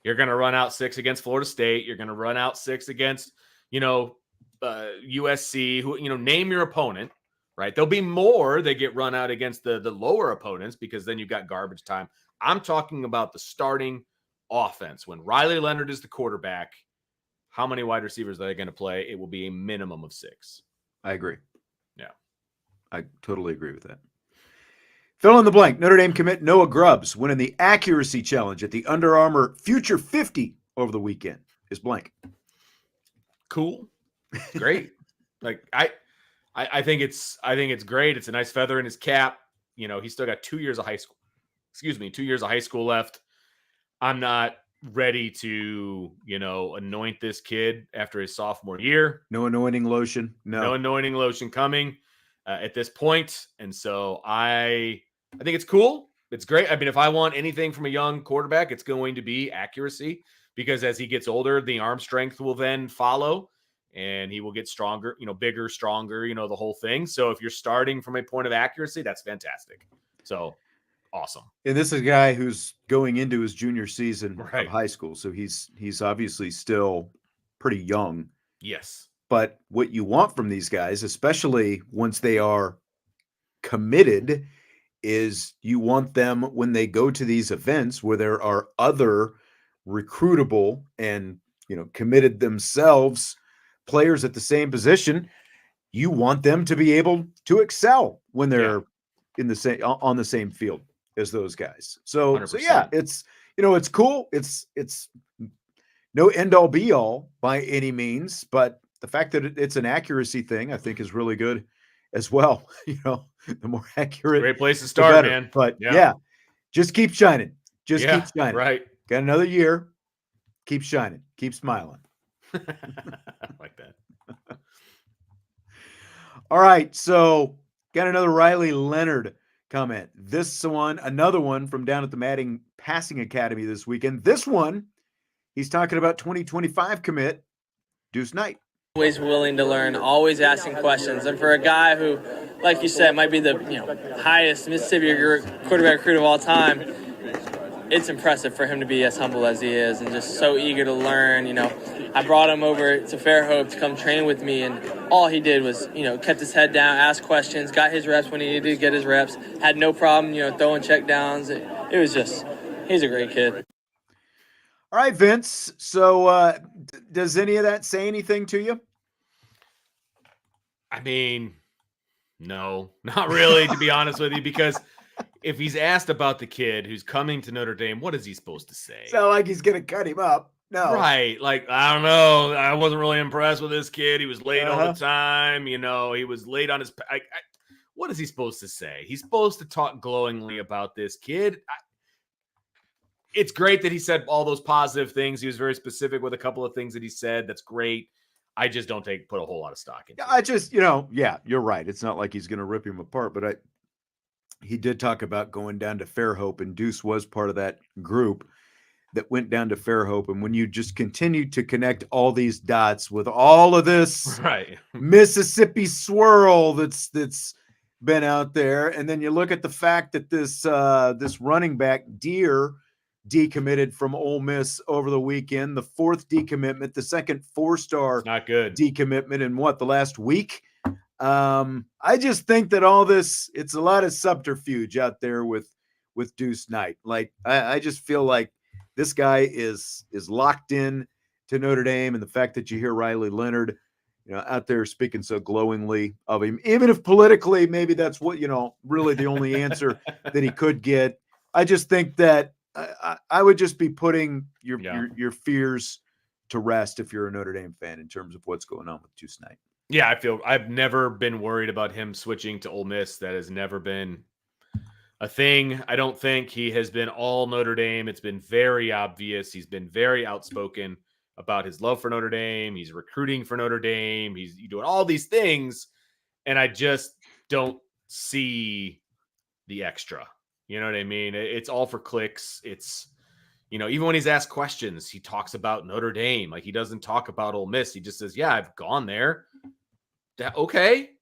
B: you're going to run out 6 against Florida State. You're going to run out 6 against, USC, who, name your opponent, right? There'll be more that get run out against the lower opponents because then you've got garbage time. I'm talking about the starting offense. When Riley Leonard is the quarterback, how many wide receivers are they going to play? It will be a minimum of 6.
A: I agree.
B: Yeah.
A: I totally agree with that. Fill in the blank. Notre Dame commit Noah Grubbs winning the accuracy challenge at the Under Armour Future 50 over the weekend. Is blank.
B: Cool. Great. I think it's great. It's a nice feather in his cap. He's still got 2 years of high school. 2 years of high school left. I'm not ready to, anoint this kid after his sophomore year.
A: No anointing lotion.
B: No anointing lotion coming at this point. And so I think it's cool. It's great. If I want anything from a young quarterback, it's going to be accuracy, because as he gets older, the arm strength will then follow and he will get stronger, bigger, stronger, the whole thing. So if you're starting from a point of accuracy, that's fantastic. So awesome.
A: And this is a guy who's going into his junior season of high school. So he's obviously still pretty young.
B: Yes.
A: But what you want from these guys, especially once they are committed, is you want them when they go to these events where there are other recruitable and, committed themselves players at the same position. You want them to be able to excel when they're in the same, on the same field as those guys. So yeah, it's, it's cool. It's no end all be all by any means, but the fact that it's an accuracy thing, I think, is really good as well. The more accurate,
B: great place to start, man.
A: But yeah, just keep shining. Just keep shining.
B: Right.
A: Got another year. Keep shining. Keep smiling.
B: Like that.
A: All right. So got another Riley Leonard comment. Another one from down at the Matting Passing Academy this weekend. This one, he's talking about 2025 commit Deuce Knight.
C: Always willing to learn, always asking questions. And for a guy who, like you said, might be the highest Mississippi quarterback recruit of all time, it's impressive for him to be as humble as he is and just so eager to learn. I brought him over to Fairhope to come train with me, and all he did was, kept his head down, asked questions, got his reps when he needed to get his reps, had no problem, throwing check downs. It was just, he's a great kid.
A: All right, Vince. So does any of that say anything to you?
B: I mean, no, not really, to be honest with you, because if he's asked about the kid who's coming to Notre Dame, what is he supposed to say?
A: So like he's going to cut him up. No.
B: Right. Like, I don't know. I wasn't really impressed with this kid. He was late all the time. He was late on his. What is he supposed to say? He's supposed to talk glowingly about this kid. It's great that he said all those positive things. He was very specific with a couple of things that he said. That's great. I just don't put a whole lot of stock into it.
A: I just, you're right. It's not like he's going to rip him apart, but he did talk about going down to Fairhope, and Deuce was part of that group that went down to Fairhope. And when you just continue to connect all these dots with all of this Mississippi swirl that's been out there, and then you look at the fact that this running back Deere decommitted from Ole Miss over the weekend, the fourth decommitment, the second 4-star
B: not good
A: decommitment in the last week. I just think that all this, it's a lot of subterfuge out there with Deuce Knight. Like, I just feel like this guy is locked in to Notre Dame, and the fact that you hear Riley Leonard, out there speaking so glowingly of him, even if politically maybe that's what, really the only answer that he could get. I just think that I would just be putting your fears to rest if you're a Notre Dame fan in terms of what's going on with Deuce Knight.
B: Yeah, I've never been worried about him switching to Ole Miss. That has never been a thing. I don't think he has been all Notre Dame. It's been very obvious. He's been very outspoken about his love for Notre Dame. He's recruiting for Notre Dame. He's doing all these things, and I just don't see the extra. You know what I mean? It's all for clicks. It's, even when he's asked questions, he talks about Notre Dame. Like, he doesn't talk about Ole Miss. He just says, yeah, I've gone there. Okay.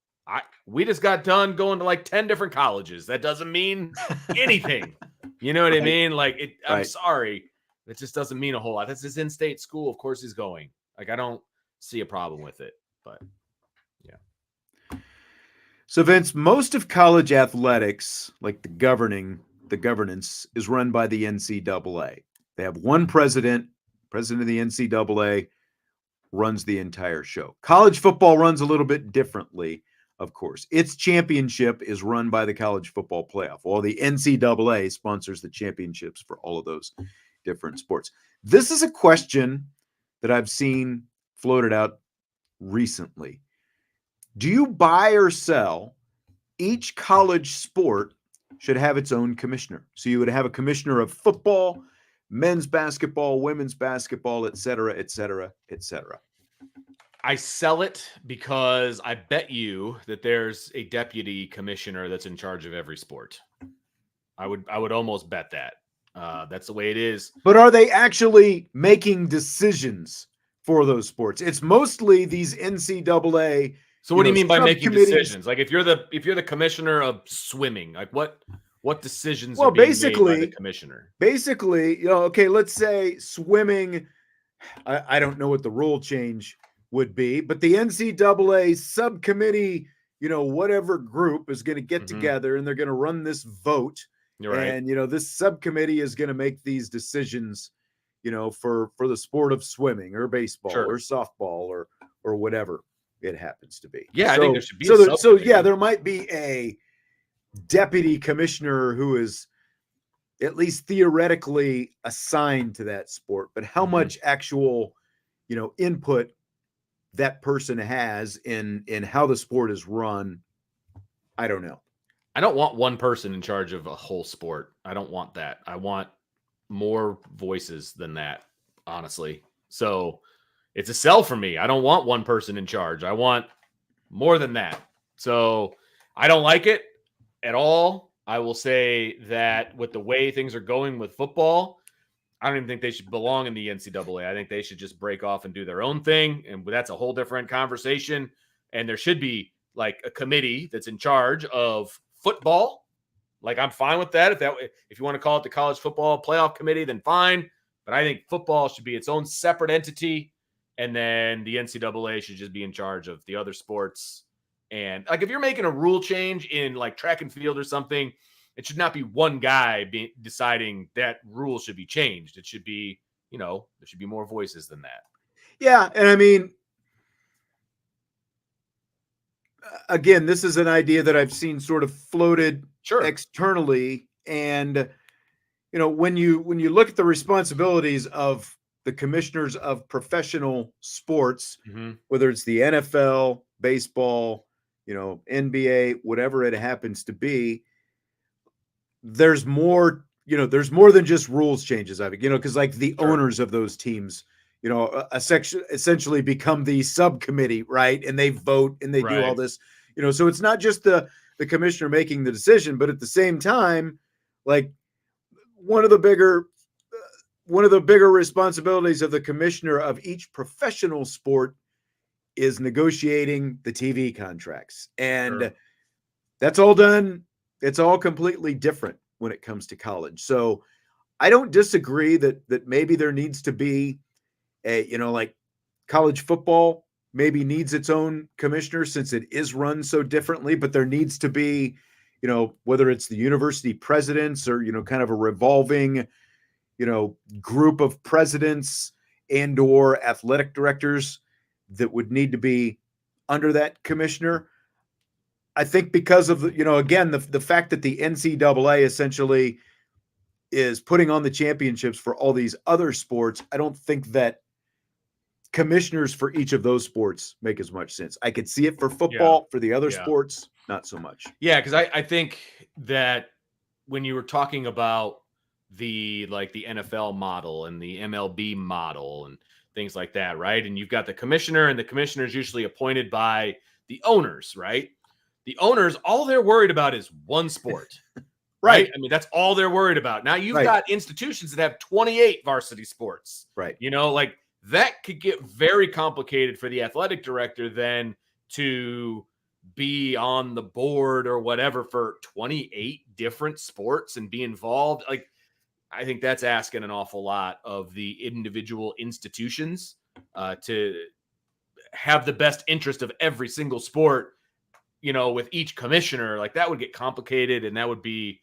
B: We just got done going to like 10 different colleges. That doesn't mean anything. You know what I mean? Like, I'm sorry. It just doesn't mean a whole lot. That's his in-state school. Of course he's going. Like, I don't see a problem with it, but yeah.
A: So Vince, most of college athletics, like the governance is run by the NCAA. They have one president of the NCAA runs the entire show. College football runs a little bit differently, of course. Its championship is run by the College Football Playoff, while the NCAA sponsors the championships for all of those different sports. This is a question that I've seen floated out recently. Do you buy or sell each college sport should have its own commissioner? So you would have a commissioner of football, men's basketball, women's basketball, et cetera, et cetera, et cetera.
B: I sell it because I bet you that there's a deputy commissioner that's in charge of every sport. I would almost bet that. That's the way it is.
A: But are they actually making decisions for those sports? It's mostly these NCAA.
B: So what do you mean by making decisions? Like, if you're the commissioner of swimming, like what decisions are being made by the commissioner?
A: Basically, okay, let's say swimming, I don't know what the rule change would be, but the NCAA subcommittee, whatever group is going to get together and they're going to run this vote.
B: Right.
A: And, this subcommittee is going to make these decisions, for the sport of swimming or baseball or softball or whatever it happens to be.
B: Yeah, I think there should be
A: there might be a deputy commissioner who is at least theoretically assigned to that sport, but how much actual, input that person has in how the sport is run, I don't know.
B: I don't want one person in charge of a whole sport. I don't want that. I want more voices than that, honestly. So it's a sell for me. I don't want one person in charge. I want more than that. So I don't like it at all. I will say that with the way things are going with football, I don't even think they should belong in the NCAA. I think they should just break off and do their own thing. And that's a whole different conversation. And there should be like a committee that's in charge of football Like, I'm fine with that. If you want to call it the college football playoff committee, then fine. But I think football should be its own separate entity. And then the NCAA should just be in charge of the other sports. And like, if you're making a rule change in like track and field or something, it should not be one guy deciding that rule should be changed. It should be, there should be more voices than that.
A: Yeah. And I mean, again, this is an idea that I've seen sort of floated externally. And, when you look at the responsibilities of the commissioners of professional sports, whether it's the NFL, baseball, NBA, whatever it happens to be, there's more than just rules changes. I think, because like the owners of those teams, essentially become the subcommittee, right? And they vote and they do all this, so it's not just the commissioner making the decision, but at the same time, like one of the bigger responsibilities of the commissioner of each professional sport is negotiating the TV contracts. And that's all done. It's all completely different when it comes to college. So I don't disagree that maybe there needs to be like college football maybe needs its own commissioner since it is run so differently, but there needs to be, whether it's the university presidents or, kind of a revolving, group of presidents and or athletic directors that would need to be under that commissioner. I think because of, again, the fact that the NCAA essentially is putting on the championships for all these other sports, I don't think that commissioners for each of those sports make as much sense. I could see it for football, for the other sports, not so much.
B: Yeah, because I think that when you were talking about the NFL model and the MLB model and things like that, right? And you've got the commissioner, and the commissioner is usually appointed by the owners, right? The owners, all they're worried about is one sport, right? I mean, that's all they're worried about. Now you've got institutions that have 28 varsity sports,
A: right?
B: Like that could get very complicated for the athletic director then to be on the board or whatever for 28 different sports and be involved. Like, I think that's asking an awful lot of the individual institutions to have the best interest of every single sport, with each commissioner. Like, that would get complicated and that would be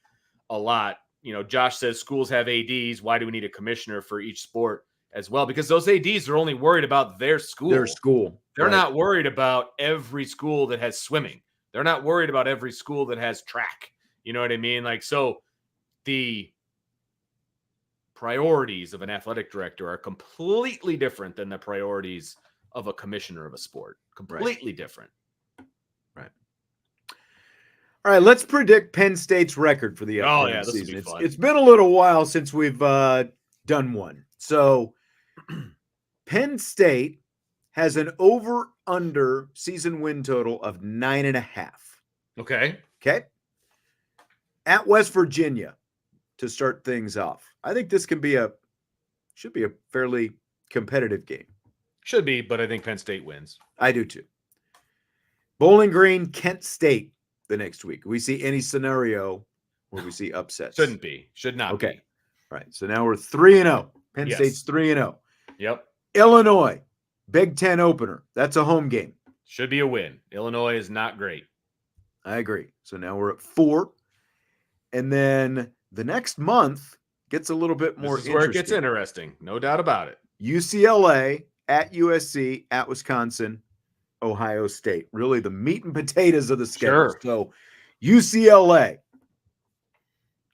B: a lot. Josh says schools have ADs. Why do we need a commissioner for each sport as well? Because those ADs are only worried about their school. They're not worried about every school that has swimming. They're not worried about every school that has track. You know what I mean? Like, so the priorities of an athletic director are completely different than the priorities of a commissioner of a sport. Completely different.
A: Right. All right, let's predict Penn State's record for the upcoming season. It's been a little while since we've done one. So Penn State has an over-under season win total of 9.5.
B: Okay.
A: At West Virginia to start things off. I think this should be a fairly competitive game.
B: Should be, but I think Penn State wins.
A: I do too. Bowling Green, Kent State the next week. We see any scenario where we see upsets?
B: Shouldn't be. Should not be.
A: All right. So now we're 3-0. Penn State's 3-0.
B: Yep.
A: Illinois, Big Ten opener. That's a home game.
B: Should be a win. Illinois is not great.
A: I agree. So now we're at 4. And then the next month gets a little bit more interesting.
B: This is where it gets interesting. No doubt about it.
A: UCLA, at USC, at Wisconsin, Ohio State. Really the meat and potatoes of the schedule.
B: Sure.
A: So UCLA.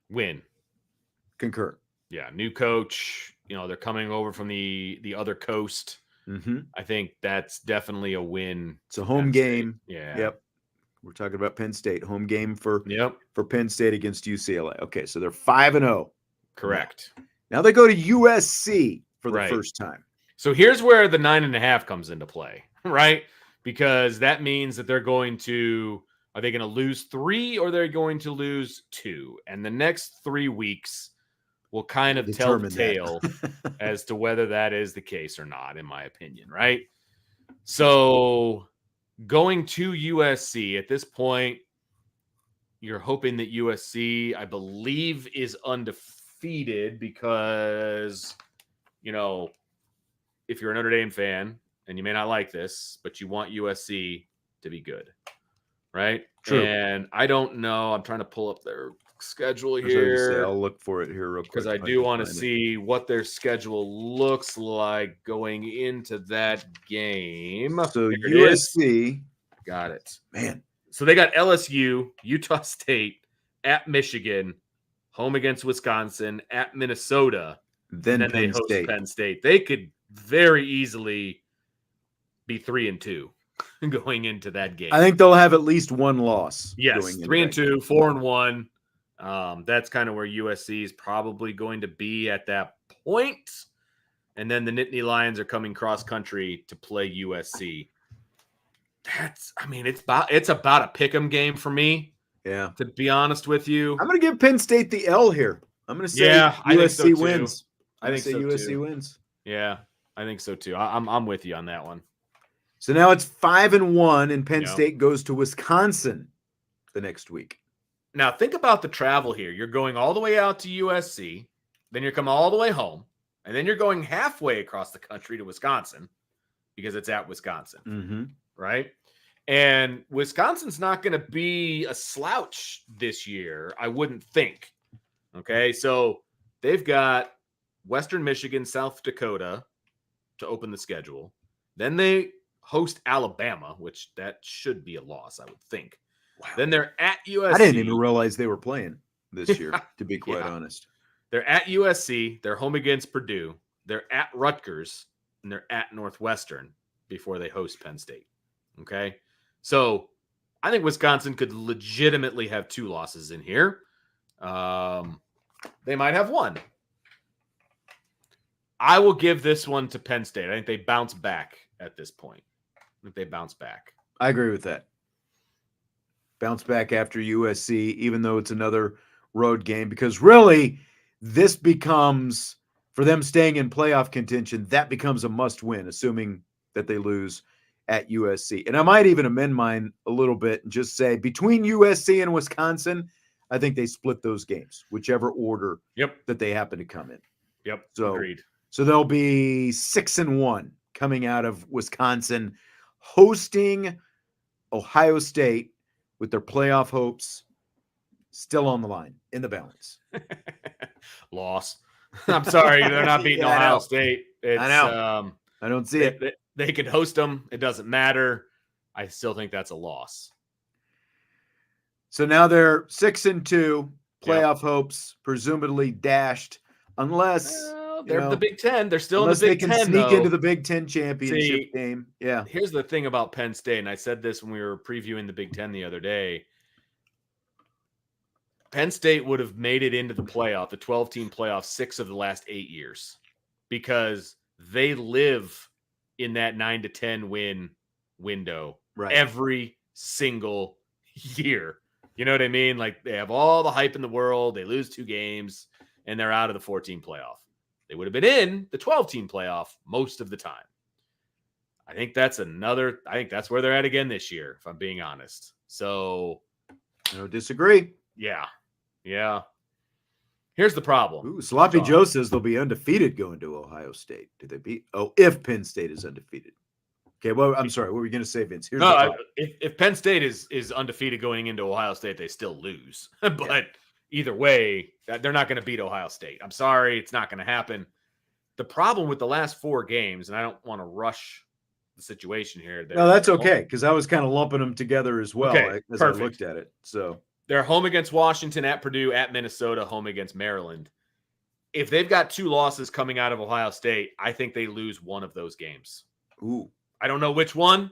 B: Win.
A: Concur.
B: Yeah, new coach. They're coming over from the other coast.
A: Mm-hmm.
B: I think that's definitely a win.
A: It's a home game.
B: Yeah.
A: Yep. We're talking about Penn State. Home game for Penn State against UCLA. Okay, so they're 5-0.
B: Correct.
A: Now they go to USC for the first time.
B: So here's where the 9.5 comes into play, right? Because that means that are they going to lose 3 or they're going to lose 2? And the next 3 weeks will kind of tell the tale as to whether that is the case or not, in my opinion, right? So going to USC at this point, you're hoping that USC, I believe, is undefeated because, if you're a Notre Dame fan, and you may not like this, but you want USC to be good, right?
A: True.
B: And I don't know. I'm trying to pull up their schedule
A: I was ready to say,
B: here
A: I'll look for it here real quick.
B: because I do want to see what their schedule looks like going into that game.
A: So
B: Here it
A: USC.
B: got it.
A: Man.
B: So they got LSU, Utah State, at Michigan, home against Wisconsin, at Minnesota,
A: Then
B: and then they
A: Penn
B: host
A: State.
B: Penn State. They could very easily be 3-2 going into that game.
A: I think they'll have at least one loss.
B: Yes, 3-2, 4-1. That's kind of where USC is probably going to be at that point. And then the Nittany Lions are coming cross country to play USC. It's about a pick'em game for me.
A: Yeah.
B: To be honest with you,
A: I'm going to give Penn State the L here. I'm going to say USC wins.
B: I think so
A: USC
B: too.
A: wins.
B: Yeah, I think so too. I'm with you on that one.
A: So now it's 5-1, and Penn State goes to Wisconsin the next week.
B: Now think about the travel here. You're going all the way out to USC, then you're coming all the way home, and then you're going halfway across the country to Wisconsin because it's at Wisconsin,
A: Mm-hmm.
B: right? And Wisconsin's not going to be a slouch this year, I wouldn't think. Okay, so they've got Western Michigan, South Dakota to open the schedule. Then they host Alabama, which that should be a loss, I would think. Wow. Then they're at USC.
A: I didn't even realize they were playing this year, to be quite honest.
B: They're at USC. They're home against Purdue. They're at Rutgers, and they're at Northwestern before they host Penn State. Okay? So I think Wisconsin could legitimately have 2 losses in here. They might have 1. I will give this one to Penn State. I think they bounce back at this point.
A: I agree with that. Bounce back after USC, even though it's another road game, because really this becomes, for them staying in playoff contention, that becomes a must win, assuming that they lose at USC. And I might even amend mine a little bit and just say between USC and Wisconsin, I think they split those games, whichever order that they happen to come in.
B: Yep.
A: So,
B: agreed.
A: So they'll be 6-1 coming out of Wisconsin, hosting Ohio State with their playoff hopes still on the line, in the balance.
B: Loss. I'm sorry, they're not beating Ohio State.
A: I know. I don't see it.
B: They could host them. It doesn't matter. I still think that's a loss.
A: So now they're 6-2, playoff hopes presumably dashed, unless
B: they're the Big Ten. They're still in the Big Ten.
A: They can sneak into the Big Ten championship game. Yeah.
B: Here's the thing about Penn State, and I said this when we were previewing the Big Ten the other day. Penn State would have made it into the playoff, the 12-team playoff, 6 of the last 8 years, because they live in that 9-10 win window every single year. You know what I mean? Like, they have all the hype in the world. They lose 2 games, and they're out of the 14 playoff. They would have been in the 12-team playoff most of the time. I think that's where they're at again this year, if I'm being honest. So,
A: I don't disagree.
B: Yeah. Here's the problem.
A: Ooh, Sloppy Joe says they'll be undefeated going to Ohio State. Do they beat? Oh, if Penn State is undefeated. Okay, well, I'm sorry. What were we going to say, Vince?
B: If Penn State is undefeated going into Ohio State, they still lose. But either way, they're not going to beat Ohio State. I'm sorry. It's not going to happen. The problem with the last 4 games, and I don't want to rush the situation here.
A: No, that's okay, because I was kind of lumping them together as well as I looked at it. So
B: they're home against Washington, at Purdue, at Minnesota, home against Maryland. If they've got 2 losses coming out of Ohio State, I think they lose one of those games.
A: Ooh.
B: I don't know which one.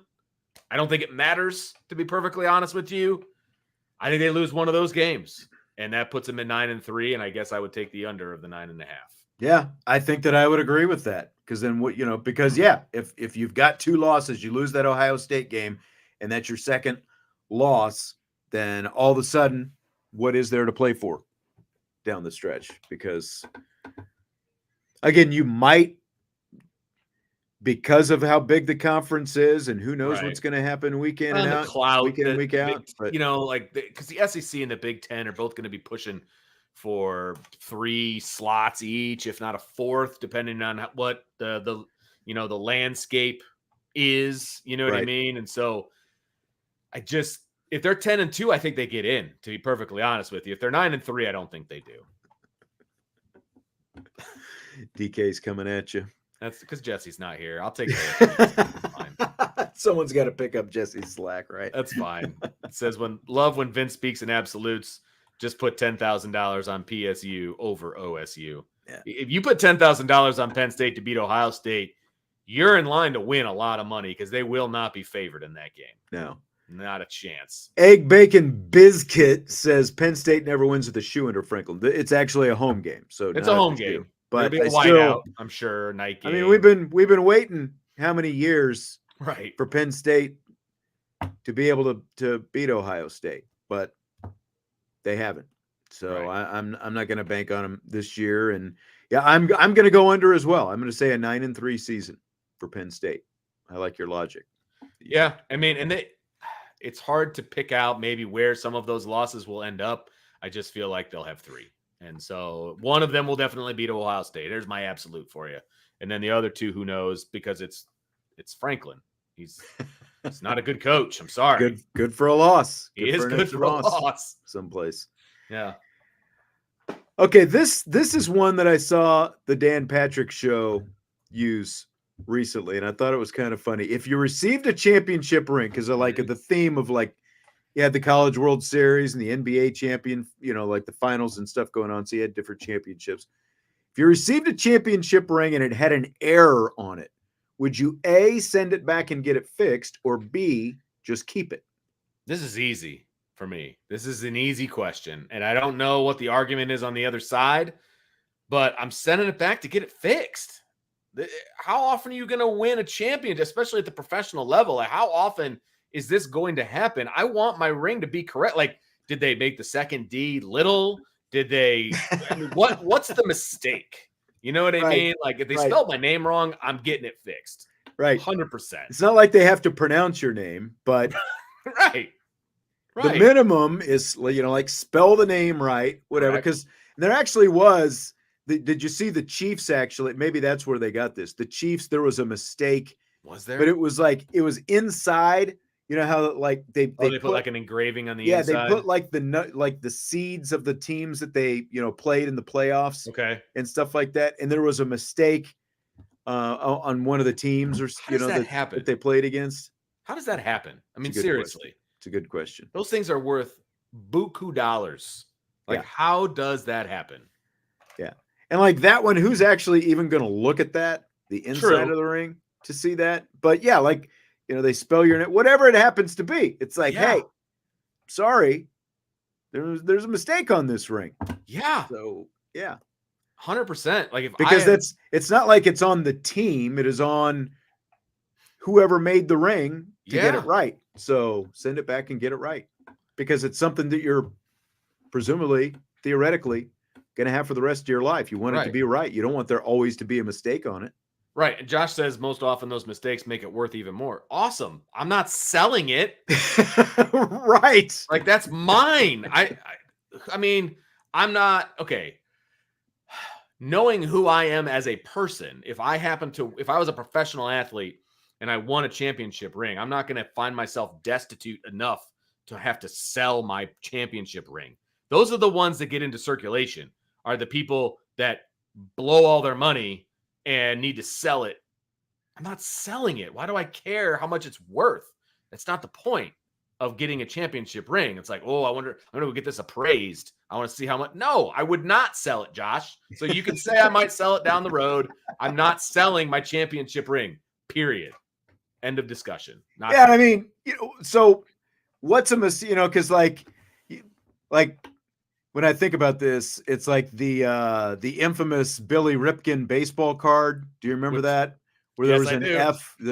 B: I don't think it matters, to be perfectly honest with you. I think they lose one of those games, and that puts them at 9-3, and I guess I would take the under of the 9.5.
A: Yeah, I think that I would agree with that, because then if you've got 2 losses, you lose that Ohio State game, and that's your second loss, then all of a sudden, what is there to play for down the stretch? Because again, you might because of how big the conference is, and who knows what's
B: Right.
A: going to happen week in and
B: the
A: out,
B: clout,
A: week in, week out. But
B: because the SEC and the Big Ten are both going to be pushing for 3 slots each, if not a 4th, depending on what the landscape is. You know what I
A: Right.
B: mean? And so, if they're 10-2, I think they get in. To be perfectly honest with you, if they're 9-3, I don't think they do.
A: DK's coming at you.
B: That's because Jesse's not here. I'll take it.
A: Someone's got to pick up Jesse's slack, right?
B: That's fine. It says when Vince speaks in absolutes, just put $10,000 on PSU over OSU.
A: Yeah.
B: If you put $10,000 on Penn State to beat Ohio State, you're in line to win a lot of money because they will not be favored in that game.
A: No.
B: Not a chance.
A: Egg Bacon Bizkit says Penn State never wins with a shoe under Franklin. It's actually a home game. So
B: it's a home game.
A: But
B: it'll be a whiteout, I'm sure. Night game.
A: I mean, we've been waiting how many years
B: right
A: for Penn State to be able to beat Ohio State, but they haven't. So right. I'm not going to bank on them this year, and yeah, I'm going to go under as well. I'm going to say a 9-3 season for Penn State. I like your logic.
B: Yeah, I mean, and it's hard to pick out maybe where some of those losses will end up. I just feel like they'll have 3. And so one of them will definitely beat Ohio State. There's my absolute for you. And then the other 2, who knows, because it's Franklin. He's not a good coach. I'm sorry.
A: Good for a loss.
B: He is good for a loss.
A: Someplace.
B: Yeah.
A: Okay, this is one that I saw the Dan Patrick Show use recently, and I thought it was kind of funny. If you received a championship ring, because I like the theme of like you had the College World Series and the NBA champion, like the finals and stuff going on. So you had different championships. If you received a championship ring and it had an error on it, would you A, send it back and get it fixed, or B, just keep it?
B: This is easy for me. This is an easy question. And I don't know what the argument is on the other side, but I'm sending it back to get it fixed. How often are you going to win a championship, especially at the professional level? Like, how often is this going to happen? I want my ring to be correct. Like, did they make the second D little? Did they? I mean, what's the mistake? You know what I mean? Like, if they spelled my name wrong, I'm getting it fixed.
A: Right.
B: 100%.
A: It's not like they have to pronounce your name, but
B: right.
A: The minimum is, like spell the name right, whatever. Because there actually was. Did you see the Chiefs? Actually, maybe that's where they got this. The Chiefs, there was a mistake.
B: Was there?
A: But it was inside. You know how they
B: put like an engraving on the inside?
A: Yeah, they put like the seeds of the teams that they played in the playoffs, and stuff like that. And there was a mistake on one of the teams, or that they played against.
B: How does that happen? I mean, seriously,
A: it's a good question.
B: Those things are worth buku dollars. Like, how does that happen?
A: Yeah, and like that one, who's actually even going to look at that, the inside of the ring, to see that? But yeah, like. They spell your name, whatever it happens to be. It's like, hey, sorry, there's a mistake on this ring.
B: Yeah.
A: So
B: 100%. Like
A: it's not like it's on the team. It is on whoever made the ring to get it right. So send it back and get it right, because it's something that you're theoretically going to have for the rest of your life. You want it to be right. You don't want there always to be a mistake on it.
B: Right. And Josh says most often those mistakes make it worth even more. Awesome. I'm not selling it.
A: Right.
B: Like, that's mine. I mean, I'm not okay. Knowing who I am as a person, if I was a professional athlete and I won a championship ring, I'm not going to find myself destitute enough to have to sell my championship ring. Those are the ones that get into circulation, are the people that blow all their money and need to sell it. I'm not selling it. Why do I care how much it's worth? That's not the point of getting a championship ring. It's like, oh, I'm going to get this appraised. I want to see how much. No, I would not sell it, Josh. So you can say I might sell it down the road. I'm not selling my championship ring, period. End of discussion.
A: I mean, so what's a mistake, because like when I think about this, it's like the infamous Billy Ripken baseball card. Do you remember that? Where there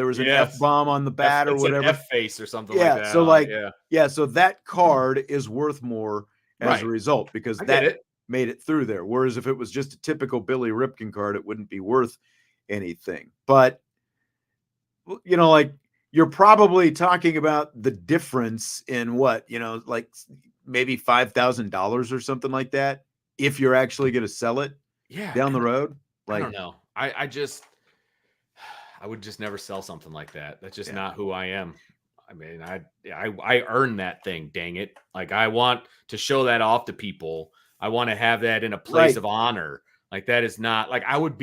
A: was an F bomb on the bat or whatever.
B: An F face or something like that.
A: So so that card is worth more as a result, because that made it through there. Whereas if it was just a typical Billy Ripken card, it wouldn't be worth anything. But you know, like you're probably talking about the difference in what, like maybe $5,000 or something like that. If you're actually going to sell it down the road,
B: I don't know. I would just never sell something like that. That's just not who I am. I mean, I earn that thing, dang it. Like I want to show that off to people. I want to have that in a place of honor. Like that is not like it would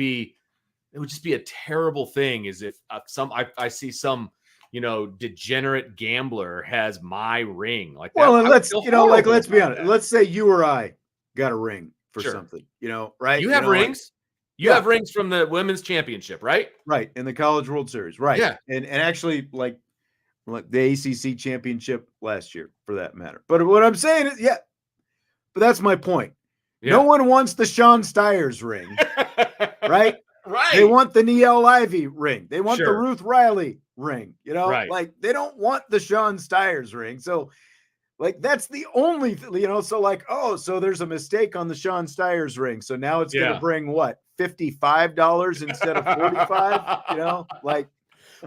B: just be a terrible thing is if I see some, degenerate gambler has my ring like that.
A: Well, and let's be honest. Let's say you or I got a ring for something, right?
B: You have rings. You have rings from the women's championship, right?
A: Right. In the College World Series. Right.
B: Yeah.
A: And actually like the ACC championship last year for that matter. But what I'm saying is, but that's my point. Yeah. No one wants the Sean Stiers ring, right?
B: Right.
A: They want the Niele Ivey ring. They want the Ruth Riley ring,
B: right.
A: Like they don't want the Sean Stiers ring. So like, that's the only, so like, so there's a mistake on the Sean Stiers ring. So now it's going to bring what, $55 instead of 45, like.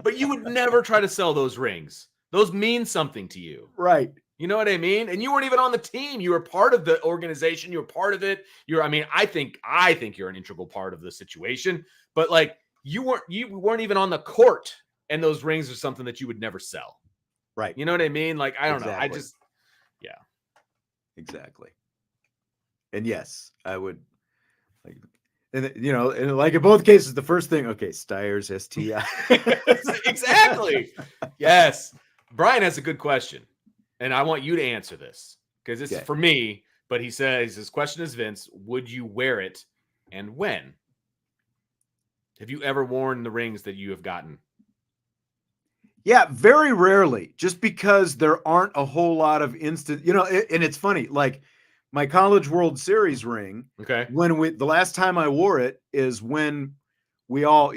B: But you would never try to sell those rings. Those mean something to you.
A: Right.
B: You know what I mean? And you weren't even on the team. You were part of the organization. You were part of it. I think you're an integral part of the situation, but like you weren't even on the court, and those rings are something that you would never sell.
A: Right.
B: You know what I mean? Like, I don't know. I just,
A: Exactly. And yes, I would like, and like in both cases, the first thing, Stiers, STI.
B: Exactly. Yes. Brian has a good question. And I want you to answer this because this is for me. But he says his question is, Vince, would you wear it and when? Have you ever worn the rings that you have gotten?
A: Yeah, very rarely, just because there aren't a whole lot of instant, and it's funny, like my College World Series ring.
B: Okay.
A: The last time I wore it is when we all,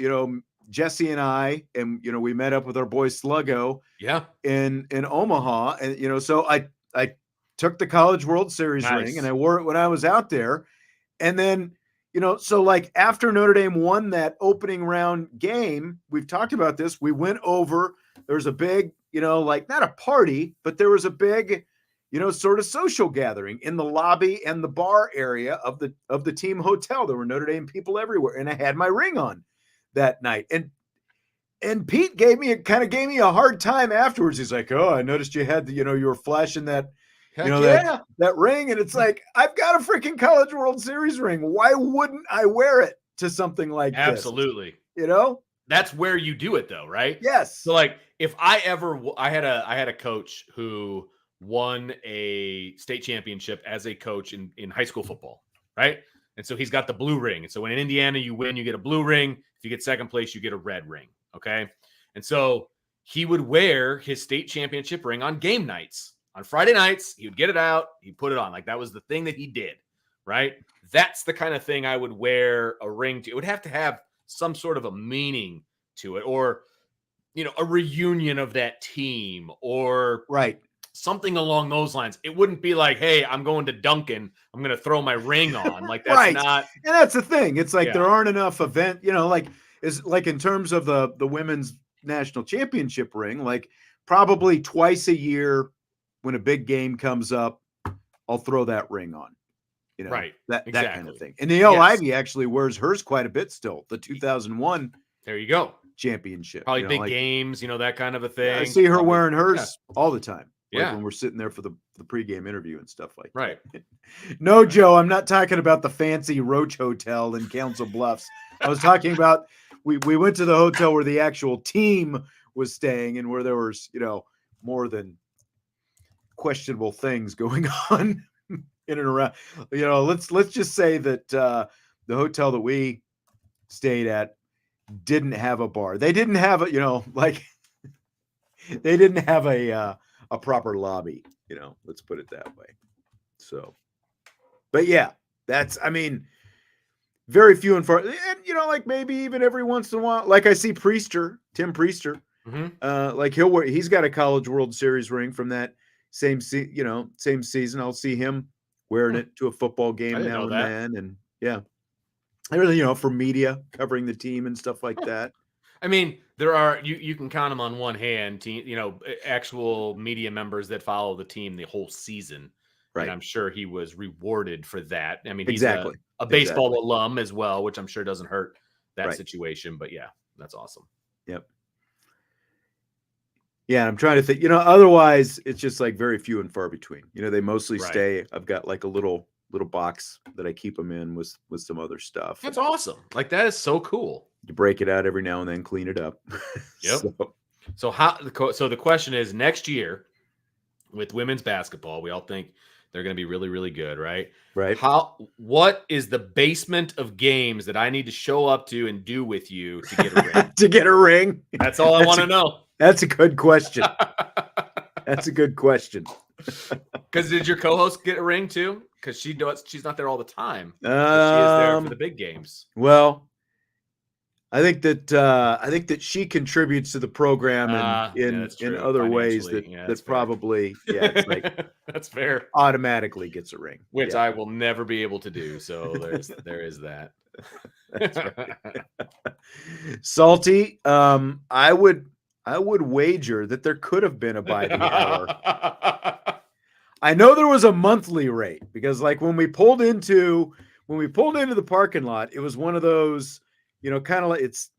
A: Jesse and I, and we met up with our boy Sluggo.
B: Yeah.
A: In Omaha, and so I took the College World Series ring and I wore it when I was out there, and then so like after Notre Dame won that opening round game, we've talked about this. We went over. There was a big, like not a party, but there was a big, sort of social gathering in the lobby and the bar area of the team hotel. There were Notre Dame people everywhere, and I had my ring on that night. And Pete gave me a hard time afterwards. He's like, "Oh, I noticed you had you were flashing that, that ring." And it's like, I've got a freaking College World Series ring. Why wouldn't I wear it to something like this?
B: Absolutely. That's where you do it though, right?
A: Yes.
B: So like if I had a coach who won a state championship as a coach in high school football, right? And so he's got the blue ring. And so when in Indiana you win, you get a blue ring. If you get second place, you get a red ring. Okay. And so he would wear his state championship ring on game nights. On Friday nights, he would get it out. He'd put it on. Like that was the thing that he did. Right. That's the kind of thing I would wear a ring to. It would have to have some sort of a meaning to it, or, a reunion of that team, or something along those lines. It wouldn't be like, hey, I'm going to Duncan, I'm going to throw my ring on. Like that's not.
A: And that's the thing. It's like there aren't enough like is like in terms of the women's national championship ring, like probably twice a year when a big game comes up, I'll throw that ring on. That kind of thing. And Niele Ivey actually wears hers quite a bit still. The 2001
B: there you go
A: championship.
B: Probably big games, that kind of a thing.
A: I see her wearing hers all the time. Like when we're sitting there for the pregame interview and stuff like that. No, Joe, I'm not talking about the fancy Roach Hotel in Council Bluffs. I was talking about we went to the hotel where the actual team was staying and where there was, more than questionable things going on in and around. Let's just say that the hotel that we stayed at didn't have a bar. They didn't have they didn't have a proper lobby, let's put it that way. So, but yeah, that's, very few and far. And, like maybe even every once in a while, like I see Tim Priester, like he's got a College World Series ring from that same season. I'll see him wearing it to a football game now and then. And I really, for media covering the team and stuff like that.
B: there are you can count them on one hand. Actual media members that follow the team the whole season.
A: Right.
B: And I'm sure he was rewarded for that. I mean, he's
A: Exactly.
B: a baseball alum as well, which I'm sure doesn't hurt that situation. But yeah, that's awesome.
A: Yep. Yeah, I'm trying to think. Otherwise it's just like very few and far between. They mostly stay. I've got like a little box that I keep them in with some other stuff.
B: That's awesome. Like that is so cool.
A: You break it out every now and then, clean it up.
B: Yep. So the question is, next year with women's basketball, we all think they're going to be really, really good, right?
A: Right.
B: What is the basement of games that I need to show up to and do with you to get a ring?
A: To get a ring?
B: That's all I want to know.
A: That's a good question. That's a good question.
B: Because did your co-host get a ring too? Because she's not there all the time. She is there for the big games.
A: Well, I think that she contributes to the program in other ways that probably it's like
B: that's fair.
A: Automatically gets a ring,
B: which I will never be able to do. So there is that.
A: That's right. Salty. I would wager that there could have been a by the hour. I know there was a monthly rate because like when we pulled into the parking lot, it was one of those, kind of like it's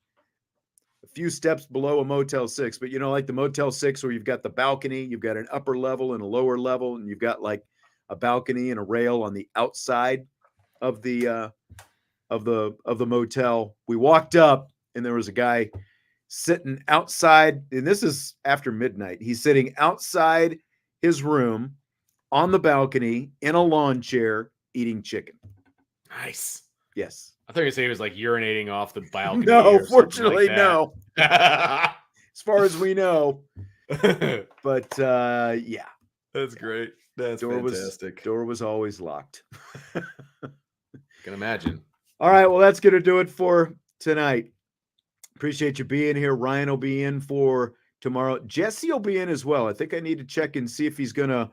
A: a few steps below a Motel 6, but like the Motel 6 where you've got the balcony, you've got an upper level and a lower level, and you've got like a balcony and a rail on the outside of the motel. We walked up and there was a guy sitting outside, and this is after midnight. He's sitting outside his room on the balcony in a lawn chair eating chicken.
B: Nice.
A: Yes.
B: I thought you were saying he was like urinating off the balcony.
A: No, fortunately, like no.
B: As
A: far as we know. But yeah.
B: That's great. That's fantastic.
A: Door was always locked.
B: Can imagine.
A: All right. Well, that's going to do it for tonight. Appreciate you being here. Ryan will be in for tomorrow. Jesse will be in as well. I think I need to check and see if he's going to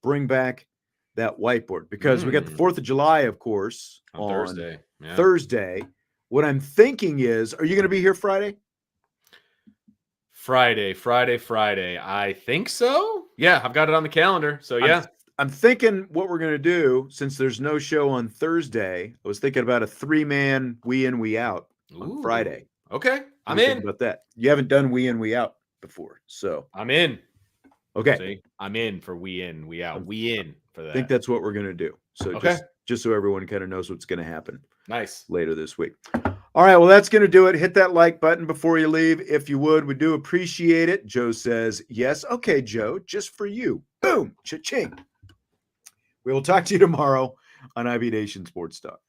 A: bring back that whiteboard because we got the 4th of July, of course, on
B: Thursday.
A: Yeah. Thursday. What I'm thinking is, are you going to be here Friday?
B: Friday. I think so. Yeah, I've got it on the calendar. So yeah.
A: I'm thinking what we're going to do, since there's no show on Thursday, I was thinking about a 3-man we in, we out on Friday.
B: Okay. I'm in.
A: About that. You haven't done we in, we out before. So
B: I'm in.
A: Okay.
B: See? I'm in for we in, we out. We in for that.
A: I think that's what we're going to do. So just so everyone kind of knows what's going to happen.
B: Nice.
A: Later this week. All right. Well, that's going to do it. Hit that like button before you leave. If you would, we do appreciate it. Joe says yes. Okay, Joe, just for you. Boom. Cha-ching. We will talk to you tomorrow on IB Nation Sports Talk.